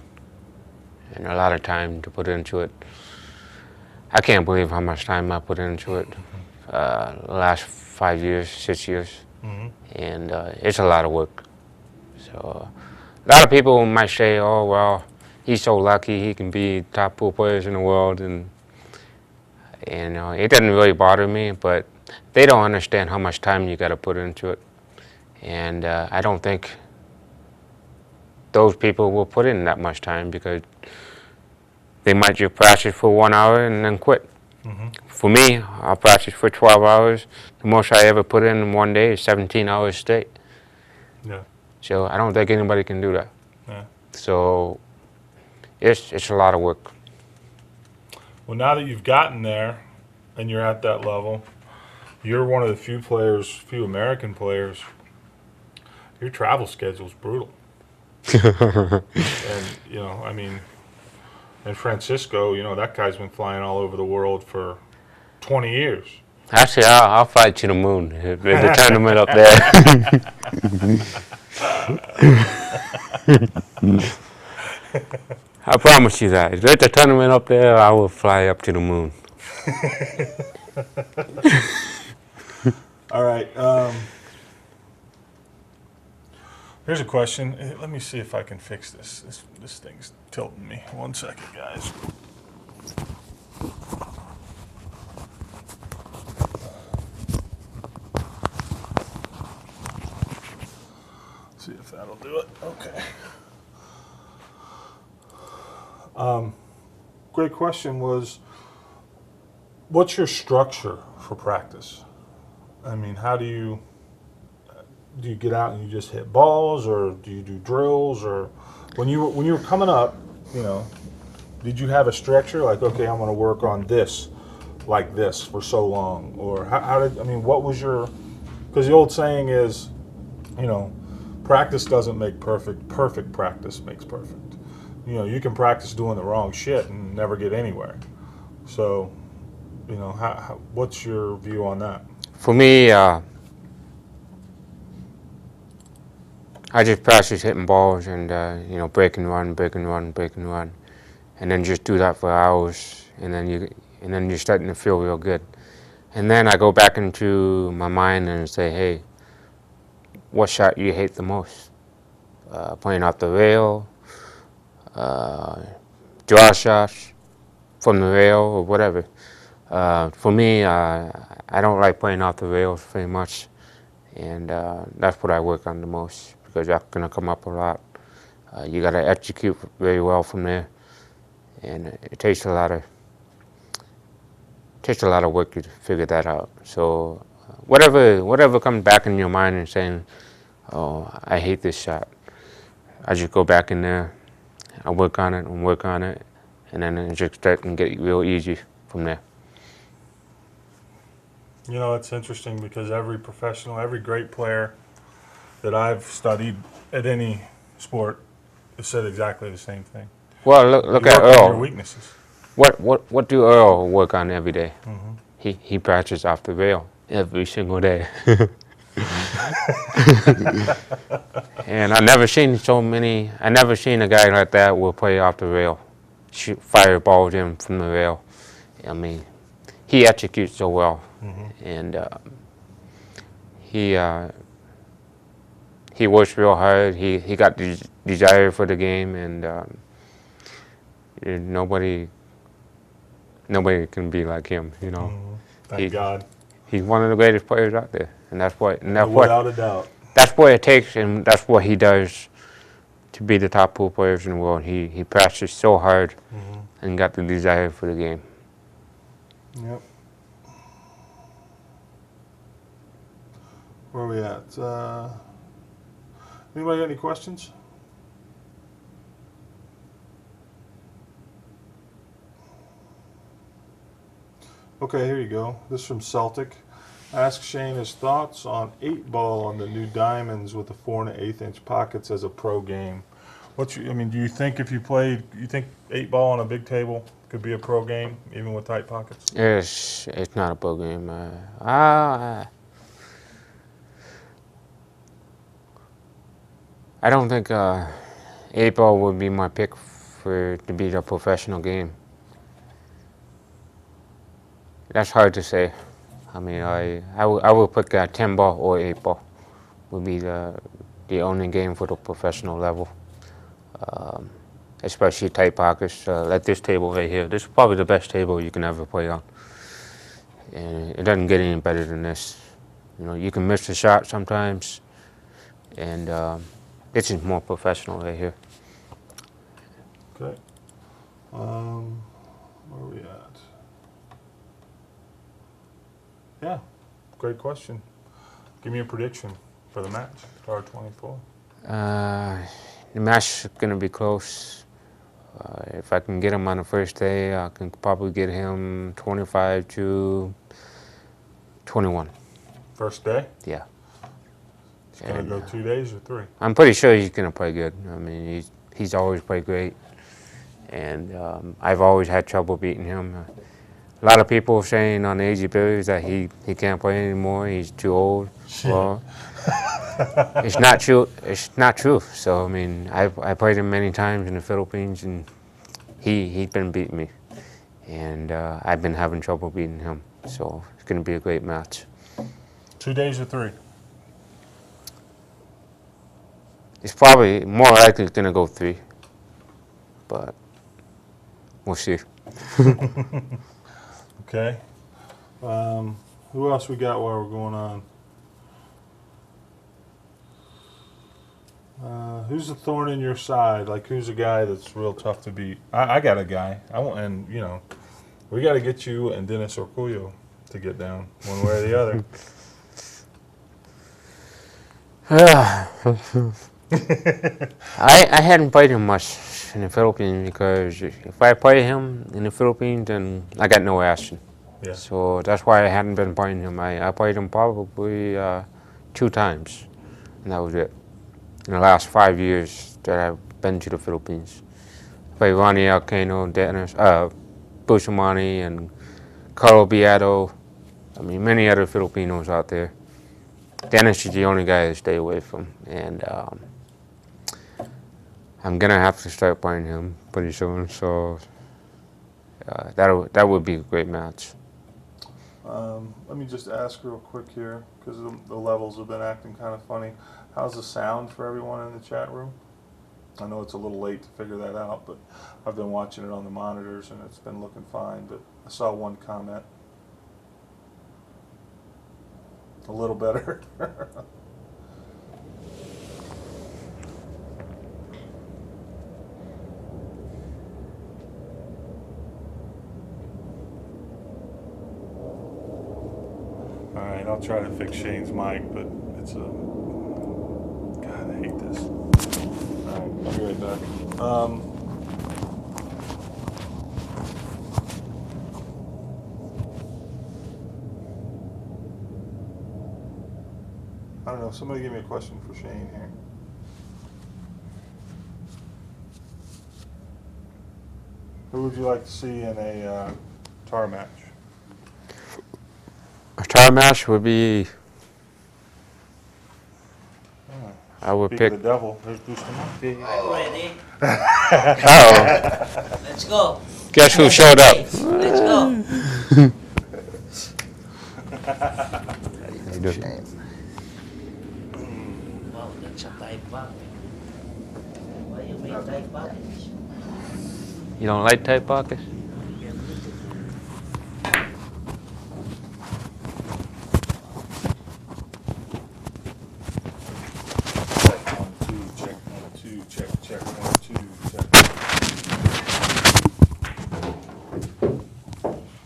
and a lot of time to put into it. I can't believe how much time I put into it the last 5 years, 6 years. Mm-hmm. And it's a lot of work. So a lot of people might say, oh, well, he's so lucky he can be top pool players in the world, and it doesn't really bother me, but they don't understand how much time you got to put into it. And I don't think those people will put in that much time, because they might just practice for 1 hour and then quit. Mm-hmm. For me, I'll practice for 12 hours. The most I ever put in one day is 17 hours straight. Yeah. So I don't think anybody can do that. Yeah. So it's a lot of work. Well, now that you've gotten there and you're at that level, you're one of the few American players, your travel schedule's brutal. And, and Francisco, that guy's been flying all over the world for 20 years. Actually, I'll fly to the moon. The tournament up there. I promise you that. If there's a tournament up there, I will fly up to the moon. All right. Here's a question. Let me see if I can fix this. This thing's tilting me. 1 second, guys. That'll do it. Okay. Great question was, what's your structure for practice? I mean, how do you get out and you just hit balls, or do you do drills, or when you were coming up, you know, did you have a structure like, okay, I'm going to work on this like this for so long, or how did, I mean, what was your, because the old saying is, you know, practice doesn't make perfect, perfect practice makes perfect. You know, you can practice doing the wrong shit and never get anywhere. So, you know, what's your view on that? For me, I just practice hitting balls and break and run, break and run, break and run, and then just do that for hours, and then you're starting to feel real good. And then I go back into my mind and say, hey, what shot you hate the most? Playing off the rail, uh, draw shots from the rail, or whatever. For me, I don't like playing off the rails very much, and that's what I work on the most because that's going to come up a lot. You got to execute very well from there, and it takes a lot of work to figure that out. So whatever comes back in your mind and saying, "Oh, I hate this shot," I just go back in there, I work on it and work on it, and then it just start and get real easy from there. You know, it's interesting because every professional, every great player that I've studied at any sport has said exactly the same thing. Well, look You at work on your Earl. weaknesses. What do Earl work on every day? Mm-hmm. He practices off the rail every single day. And I never seen a guy like that will play off the rail, shoot fire balls in from the rail. I mean, he executes so well, Mm-hmm. and he uh, he works real hard. He got the desire for the game, and nobody can be like him. You know, Mm-hmm. Thank he God. he's one of the greatest players out there, and Without a doubt. that's what it takes, and that's what he does to be the top pool players in the world. He practiced so hard Mm-hmm. and got the desire for the game. Yep. Where are we at? Anybody got any questions? Okay, here you go. This is from Celtic. Ask Shane his thoughts on 8-ball on the new diamonds with the 4 1/8-inch pockets as a pro game. Do you think if you played, you think 8-ball on a big table could be a pro game, even with tight pockets? It's not a pro game. I don't think 8-ball would be my pick for to be a professional game. That's hard to say. I mean, I will pick 10-ball or 8-ball would be the only game for the professional level. Um, Especially tight pockets, like this table right here. This is probably the best table you can ever play on. And it doesn't get any better than this. You know, you can miss the shot sometimes, and this is more professional right here. Okay. Where are we at? Yeah, great question. Give me a prediction for the match, Star 24. The match is going to be close. If I can get him on the first day, I can probably get him 25 to 21. First day? Yeah. It's going to And go 2 days or 3? I'm pretty sure he's going to play good. I mean, he's always played great. And I've always had trouble beating him. A lot of people are saying on the AG Billies that he can't play anymore. He's too old. Shit. Well, it's not true. It's not true. So I mean, I played him many times in the Philippines, and he's been beating me, and I've been having trouble beating him. So it's going to be a great match. 2 days or 3? It's probably more likely going to go 3, but we'll see. Okay. Who else we got while we're going on? Who's the thorn in your side? Like, who's a guy that's real tough to beat? I got a guy. I want, and you know, we got to get you and Dennis Orcullo to get down one way or the other. I hadn't played him much in the Philippines because if I play him in the Philippines, then I got no action. Yeah. So that's why I hadn't been playing him. I played him probably 2 times, and that was it. In the last 5 years that I've been to the Philippines. I played Ronnie Alcano, Dennis, Bustamante, and Carlo Beato. I mean, many other Filipinos out there. Dennis is the only guy to stay away from, and I'm gonna have to start playing him pretty soon. So that would be a great match. Let me just ask real quick here, because the levels have been acting kind of funny. How's the sound for everyone in the chat room? I know it's a little late to figure that out, but I've been watching it on the monitors and it's been looking fine. But I saw one comment. A little better. Alright, I'll try to fix Shane's mic, but it's a... God, I hate this. Alright, I'll be right back. I don't know, somebody give me a question for Shane here. Who would you like to see in a tar match? A tar match would be. I would Speak pick. of the devil, there's Bustamante. I'm ready. Oh, Let's go. guess who showed up? Let's go. Wow, that's a tight package. Why you make tight package? You don't like tight pockets? Check 1 2, check 1 2, check 1 2, check.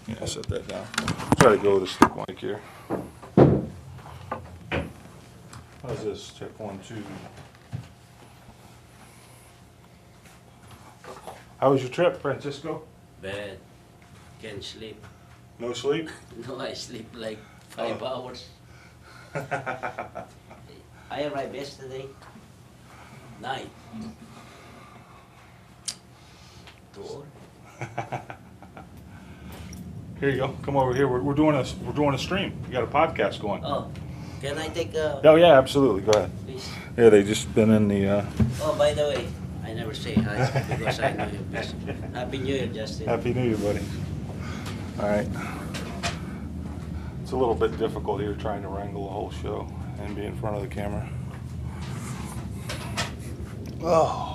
Yeah, set that down. Try to go with a stick mic here. How's this? Check 1 2. How was your trip, Francisco? Bad. Can't sleep. No sleep? No, I sleep like 5 hours. I arrived yesterday night. 2 hours. Here you go. Come over here. We're doing a stream. We got a podcast going. Oh, can I take a Oh yeah, absolutely. Go ahead. please? Yeah, they just been in the. Oh, by the way, I never say hi because I know you're busy. Happy New Year, Justin. Happy New Year, buddy. All right. It's a little bit difficult here trying to wrangle the whole show and be in front of the camera. Oh.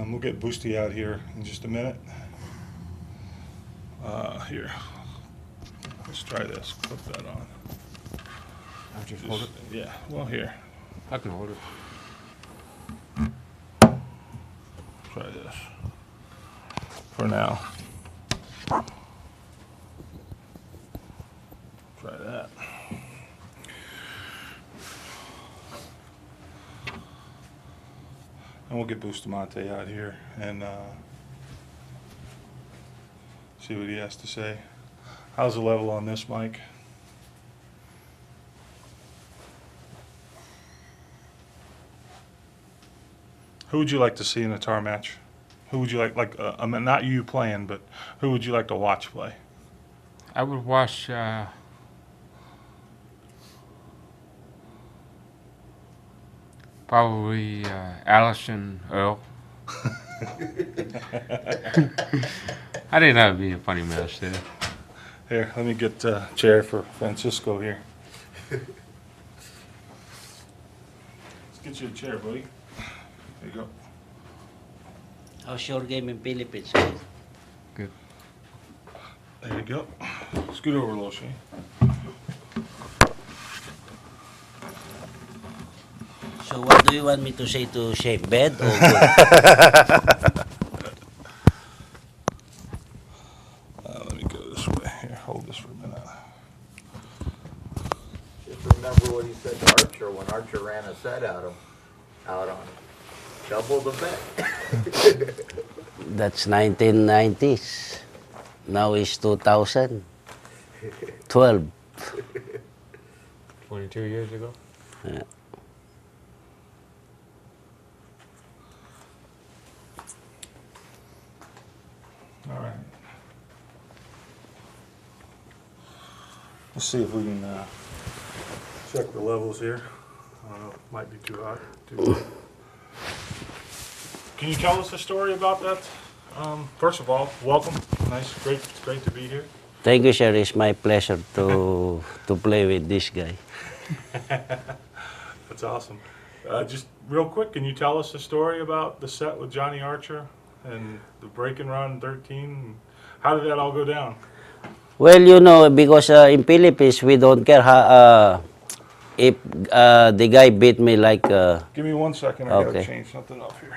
We'll get Boosty out here in just a minute. Here. Let's try this. Put that on. I'll just hold it. Yeah, well, here. I can hold it. Try this. For now. Try that. And we'll get Bustamante out here and see what he has to say. How's the level on this mic? Who would you like to see in a tar match? Who would you like I mean, not you playing, but who would you like to watch play? I would watch. Probably Allison Earl. I think that would be a funny match there. Here, let me get a chair for Francisco here. Let's get you a chair, buddy. There you go. How's your game in Philippines? Good. There you go. Scoot over a little, Shane. So what do you want me to say to Shape? Bad or good? Let me go this way. Here, hold this for a minute. Just remember what he said to Archer when Archer ran a set out on him. Double the bet. That's 1990s. Now is 2012. 22 years ago. Yeah. All right. Let's see if we can check the levels here. Might be too hot. Too low. Can you tell us a story about that? First of all, welcome. Nice, great. It's great to be here. Thank you, sir. It's my pleasure to play with this guy. That's awesome. Just real quick, can you tell us a story about the set with Johnny Archer and the break and run 13? How did that all go down? Well, because in Philippines, we don't care how, if the guy beat me like... Give me 1 second. I gotta Okay. change something up here.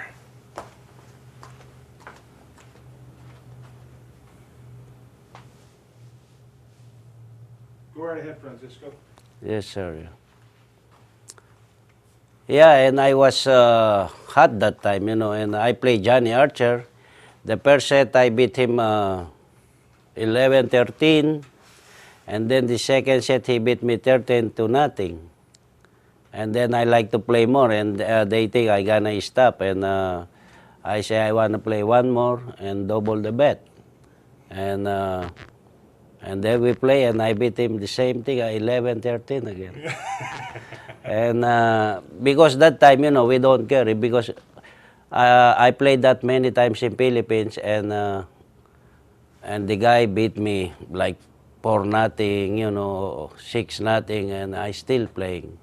Go right ahead, Francisco. Yes, sir. Yeah, and I was hot that time, and I played Johnny Archer. The first set, I beat him 11-13, and then the second set, he beat me 13-0. And then I like to play more, and they think I gonna stop, and I say I want to play one more and double the bet. And then we play, and I beat him the same thing, 11-13 again. And because that time, we don't care, because I played that many times in Philippines, and the guy beat me like 4-0, 6-0, and I still playing.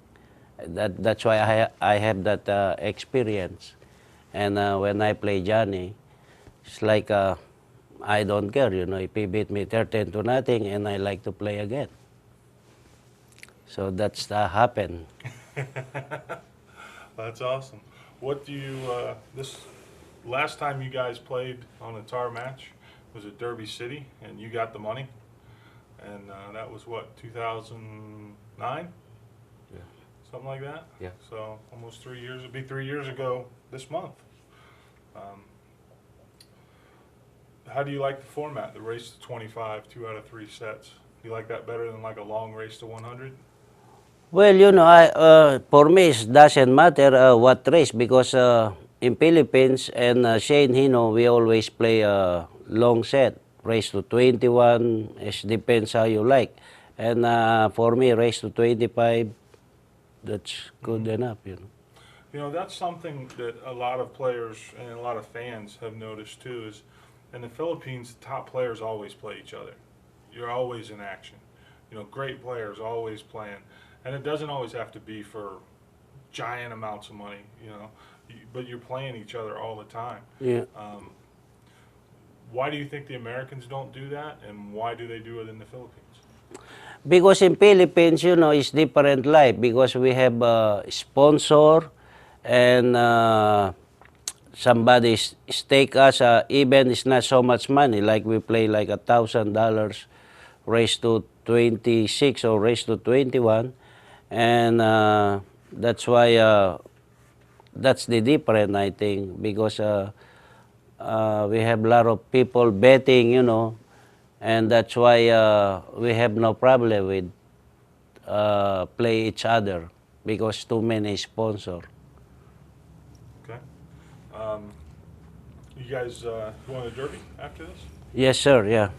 That's why I have that experience. And when I play Johnny, it's like I don't care, if he beat me 13-0, and I like to play again. So that's happened. That's awesome. What do you, this last time you guys played on a tar match was at Derby City, and you got the money? And that was what, 2009? Yeah. Something like that? Yeah. So almost 3 years, it'd be 3 years ago this month. How do you like the format, the race to 25, 2 out of 3 sets? Do you like that better than like a long race to 100? Well, for me, it doesn't matter what race, because in Philippines and Shane, we always play a long set, race to 21. It depends how you like. And for me, race to 25, that's good enough. That's something that a lot of players and a lot of fans have noticed too, is in the Philippines, the top players always play each other. You're always in action. Great players always playing. And it doesn't always have to be for giant amounts of money, but you're playing each other all the time. Yeah. Why do you think the Americans don't do that, and why do they do it in the Philippines? Because in Philippines, it's different life, because we have a sponsor, and somebody stake us, even it's not so much money, like we play like $1,000 race to 26 or race to 21, and that's why that's the difference, I think, because we have a lot of people betting, and that's why we have no problem with play each other, because too many sponsors. Okay. You guys going to Derby after this? Yes, sir, yeah.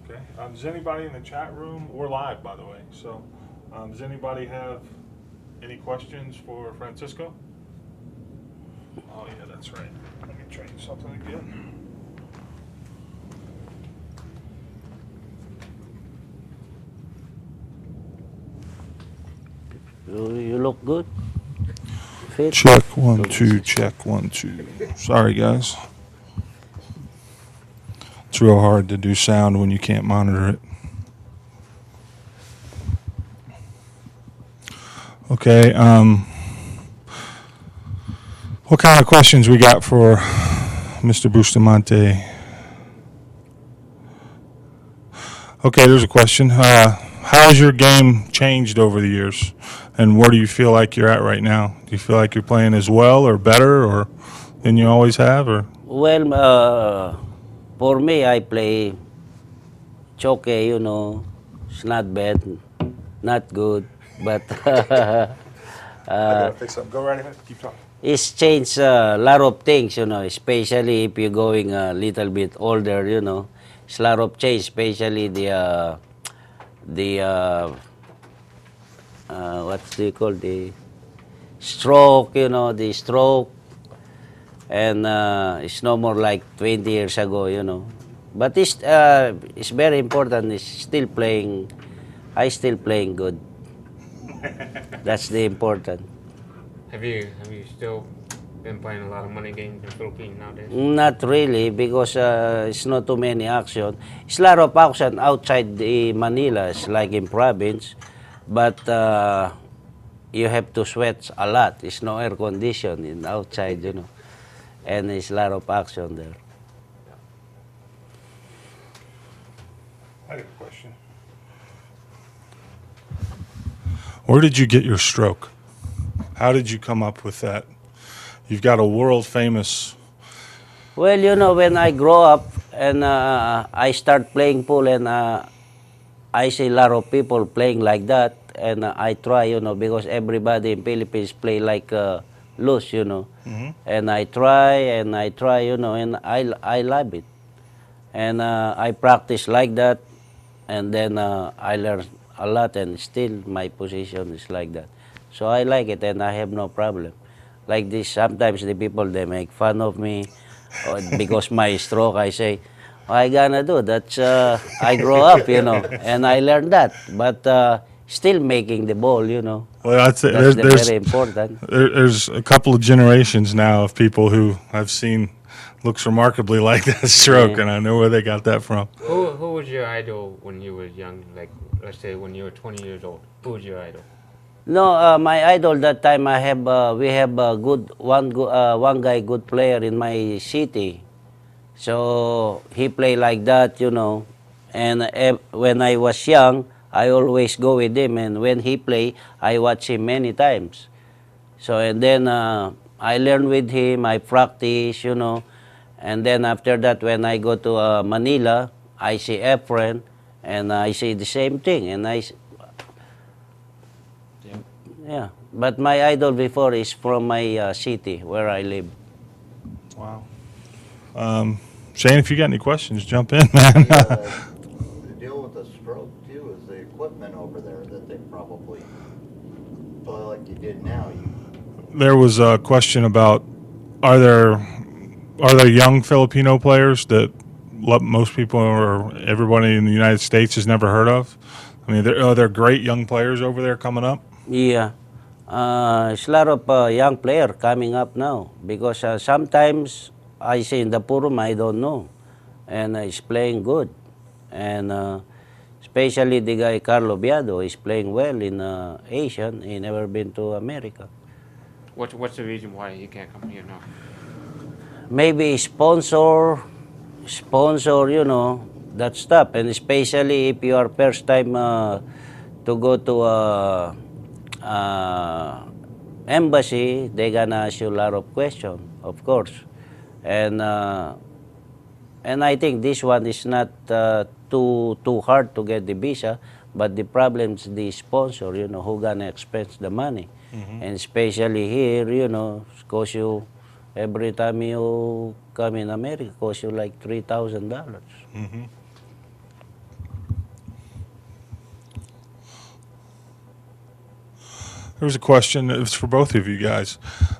Okay. Does anybody in the chat room, we're live, by the way, so does anybody have any questions for Francisco? Oh, yeah, that's right. Let me change something again. You look good. Fit. Check 1 2, check 1 2. Sorry, guys. It's real hard to do sound when you can't monitor it. Okay. What kind of questions we got for Mr. Bustamante? Okay, there's a question. How has your game changed over the years, and where do you feel like you're at right now? Do you feel like you're playing as well or better or than you always have? Or Well, for me, I play it's okay, you know. It's not bad, not good, but fix something. Go right ahead. Keep talking. it's changed a lot of things, you know, especially if you're going a little bit older, you know. It's a lot of change, especially the what do you call the stroke, you know, the stroke, and it's no more like 20 years ago, you know. But it's very important. It's still playing. I still playing good. That's the important. Have you still been playing a lot of money games in Philippines nowadays? Not really, because it's not too many action. It's a lot of action outside the Manila, it's like in province, but you have to sweat a lot. It's no air condition in outside, you know, and it's a lot of action there. I got a question. Where did you get your stroke? How did you come up with that? You've got a world famous. Well, you know, when I grow up and I start playing pool, and I see a lot of people playing like that, and I try, you know, because everybody in Philippines play like loose, you know, and I try, you know, and I love it, and I practice like that, and then I learn a lot, and still my position is like that, so I like it, and I have no problem. Like this, sometimes the people they make fun of me because my stroke. I say, I gonna do that's I grow up, you know, and I learned that, but still making the ball, you know, Well, I'd say that's the very important. there's a couple of generations now of people who I've seen looks remarkably like that stroke, Yeah. and I know where they got that from. Who was your idol when you were young? Like, let's say when you were 20 years old. Who was your idol? No, my idol that time I have we have a one guy good player in my city, so he play like that, you know, and when I was young, I always go with him, and when he play, I watch him many times. So and then I learn with him, I practice, you know, and then after that, when I go to Manila, I see Efren, and I see the same thing, and yeah. But my idol before is from my city where I live. Wow. Shane, if you got any questions, jump in, man. The deal with the stroke too is the equipment over there that they probably play like you did now. There was a question about are there young Filipino players that most people or everybody in the United States has never heard of? I mean, are there great young players over there coming up? Yeah. It's a lot of young player coming up now because sometimes I see in the Purum, I don't know, and he's playing good, and especially the guy Carlo Biado is playing well in Asian. He never been to America. What's the reason why he can't come here now? Maybe sponsor, you know, that stuff, and especially if you are first time to go to embassy, they gonna ask you a lot of questions, of course, and I think this one is not too hard to get the visa, but the problem is the sponsor, you know, who gonna expense the money, and especially here, you know, cost you every time you come in America, cost you like $3,000. There was a question. It was for both of you guys.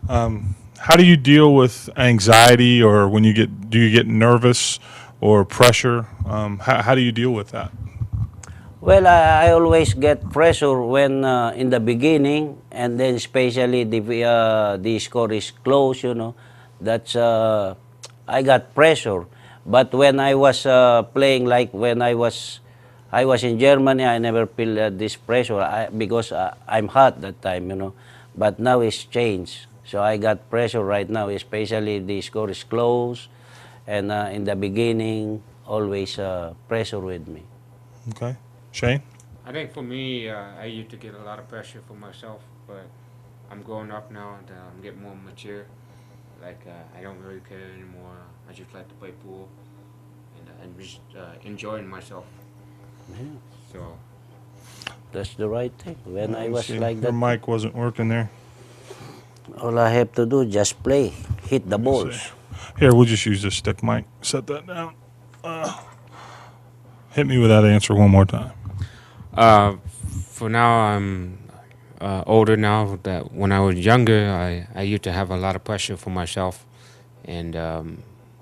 How do you deal with anxiety, or when do you get nervous or pressure? How do you deal with that? Well, I always get pressure when in the beginning, and then especially the score is close. You know, that's I got pressure. But when I was playing, like when I was in Germany, I never feel this pressure because I'm hot that time. You know, but now it's changed. So I got pressure right now, especially the score is close, and in the beginning, always pressure with me. Okay. Shane? I think for me, I used to get a lot of pressure for myself, but I'm growing up now and I'm getting more mature. Like, I don't really care anymore. I just like to play pool and I'm just enjoying myself. Yeah, So, that's the right thing. When I Let me was see. like Your that, mic wasn't working there. all I have to do just play, hit the Let me see. balls. Here, we'll just use this stick mic. Set that down. Hit me with that answer one more time. for now, I'm older now. That when I was younger, I used to have a lot of pressure for myself, and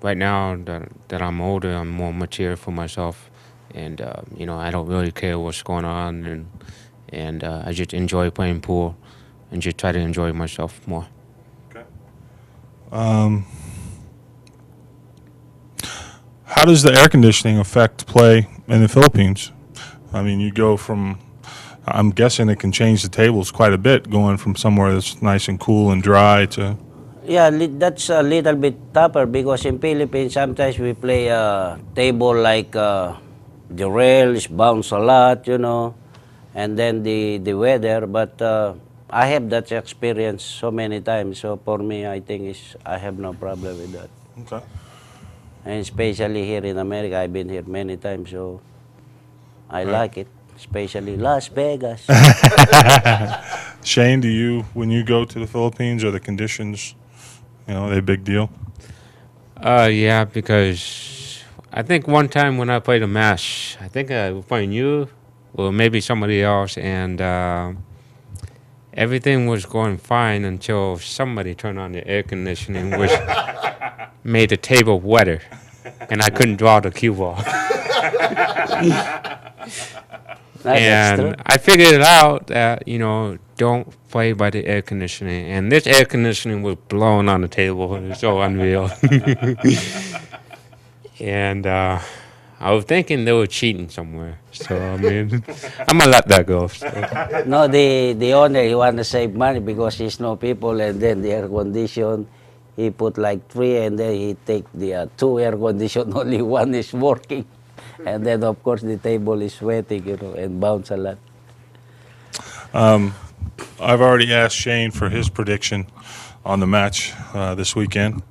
right now that I'm older, I'm more mature for myself, and I don't really care what's going on, and I just enjoy playing pool, and just try to enjoy myself more. Okay. How does the air conditioning affect play in the Philippines? I mean, you go from, I'm guessing it can change the tables quite a bit going from somewhere that's nice and cool and dry to. Yeah, that's a little bit tougher because in Philippines sometimes we play a table like the rails bounce a lot, and then the weather. But I have that experience so many times. So for me, I think I have no problem with that. Okay. And especially here in America, I've been here many times, so I Right. like it. Especially Las Vegas. Shane, do you, when you go to the Philippines, are the conditions, are they a big deal? Yeah, because I think one time when I played a match, I think I was playing you or maybe somebody else, and everything was going fine until somebody turned on the air conditioning, which made the table wetter, and I couldn't draw the cue ball. That's true. And I figured it out that, don't play by the air conditioning. And this air conditioning was blowing on the table. It was so unreal. And I was thinking they were cheating somewhere. So, I mean, I'm going to let that go. So. No, the owner, he want to save money because he's no people, and then the air condition, he put like three, and then he take the two air condition, only one is working. And then, of course, the table is sweating, and bounce a lot. I've already asked Shane for his prediction on the match this weekend.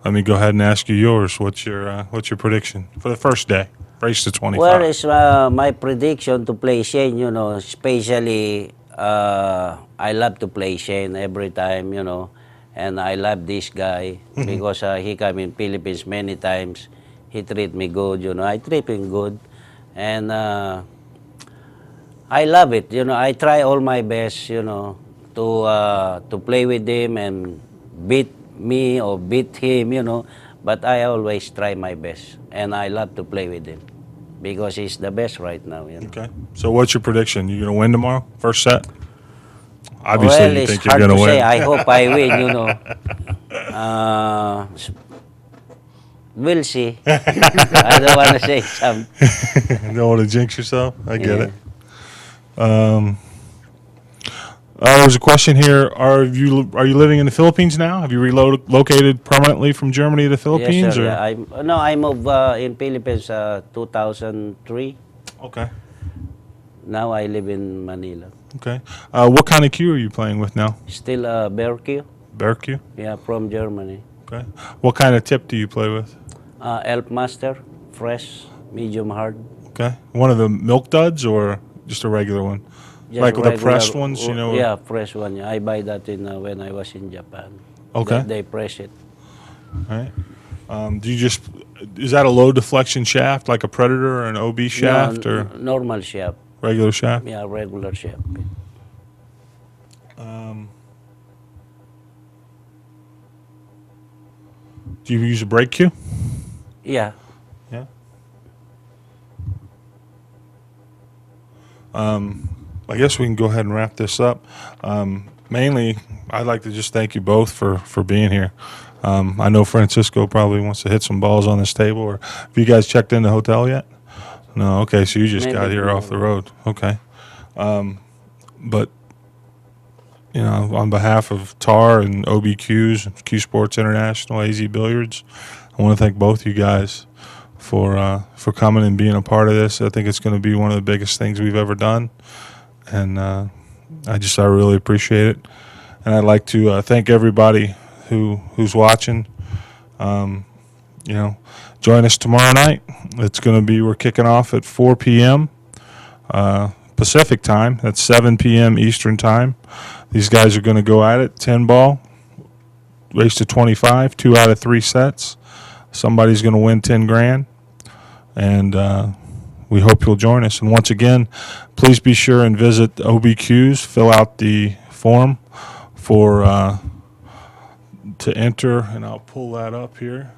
Let me go ahead and ask you yours. What's your prediction for the first day, race to 25? Where is my prediction to play Shane, especially I love to play Shane every time, and I love this guy because he come in Philippines many times. He treat me good, I treat him good, and I love it, I try all my best, to play with him and beat me or beat him, but I always try my best, and I love to play with him because he's the best right now. Okay. So what's your prediction? You gonna win tomorrow? First set? Obviously, Well, you it's think you're hard gonna to say. win. I hope I win. We'll see. I don't want to say something. Don't want to jinx yourself. I get Yeah. it. There's a question here. Are you living in the Philippines now? Have you relocated permanently from Germany to the Yes, Philippines? sir. Or? Yeah, I moved in Philippines 2003. Okay. Now I live in Manila. Okay. What kind of cue are you playing with now? Still Berkey. Bear cue? Yeah, from Germany. Okay. What kind of tip do you play with? Elf Master, fresh, medium hard. Okay. One of the milk duds or just a regular one? Just Like with the regular, pressed ones, Yeah, fresh one. Yeah. I buy that in when I was in Japan. Okay. They press it. All right. Is that a low deflection shaft like a Predator or an OB shaft or Normal shape. regular shaft? Yeah, regular shape. Do you use a brake cue? Yeah. Yeah. I guess we can go ahead and wrap this up. Mainly, I'd like to just thank you both for being here. I know Francisco probably wants to hit some balls on this table. Or have you guys checked in the hotel yet? No. Okay, so you just got Maybe here off the tomorrow. road. Okay. But on behalf of TAR and OBQs, Q Sports International, AZ Billiards, I want to thank both you guys for coming and being a part of this. I think it's going to be one of the biggest things we've ever done, and I really appreciate it. And I'd like to thank everybody who's watching. Join us tomorrow night. We're kicking off at 4 p.m. Pacific time. That's 7 p.m. Eastern time. These guys are going to go at it. 10 ball, race to 25, 2 out of 3 sets. Somebody's going to win 10 grand. And we hope you'll join us. And once again, please be sure and visit OBQs. Fill out the form to enter, and I'll pull that up here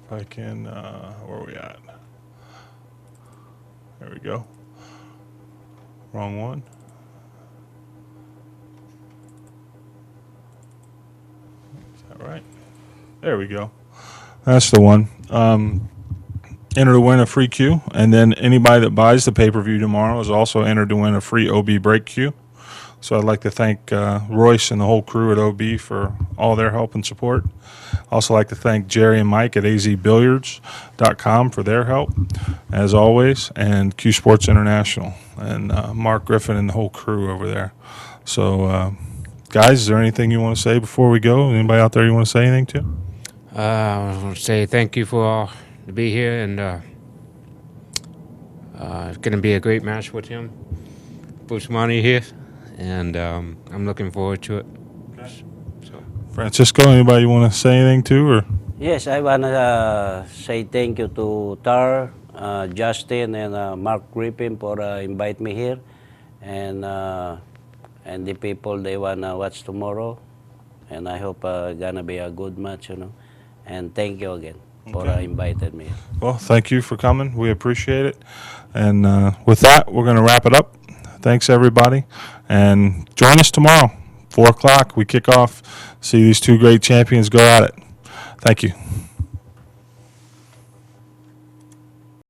if I can. Where are we at? There we go. Wrong one. Is that right? There we go. That's the one. Enter to win a free cue, and then anybody that buys the pay-per-view tomorrow is also entered to win a free OB break cue. So I'd like to thank Royce and the whole crew at OB for all their help and support. Also like to thank Jerry and Mike at azbilliards.com for their help, as always, and Q Sports International, and Mark Griffin and the whole crew over there. So, guys, is there anything you want to say before we go? Anybody out there you want to say anything to? I want to say thank you for all to be here, and it's going to be a great match with him. Bustamante here, and I'm looking forward to it. So. Francisco, anybody you want to say anything to? Or Yes, I want to say thank you to Tar, Justin, and Mark Griffin for invite me here, and the people they want to watch tomorrow, and I hope gonna be a good match, and thank you again for inviting me. Well, thank you for coming. We appreciate it. And with that, we're going to wrap it up. Thanks, everybody. And join us tomorrow, 4 o'clock. We kick off. See these two great champions go at it. Thank you.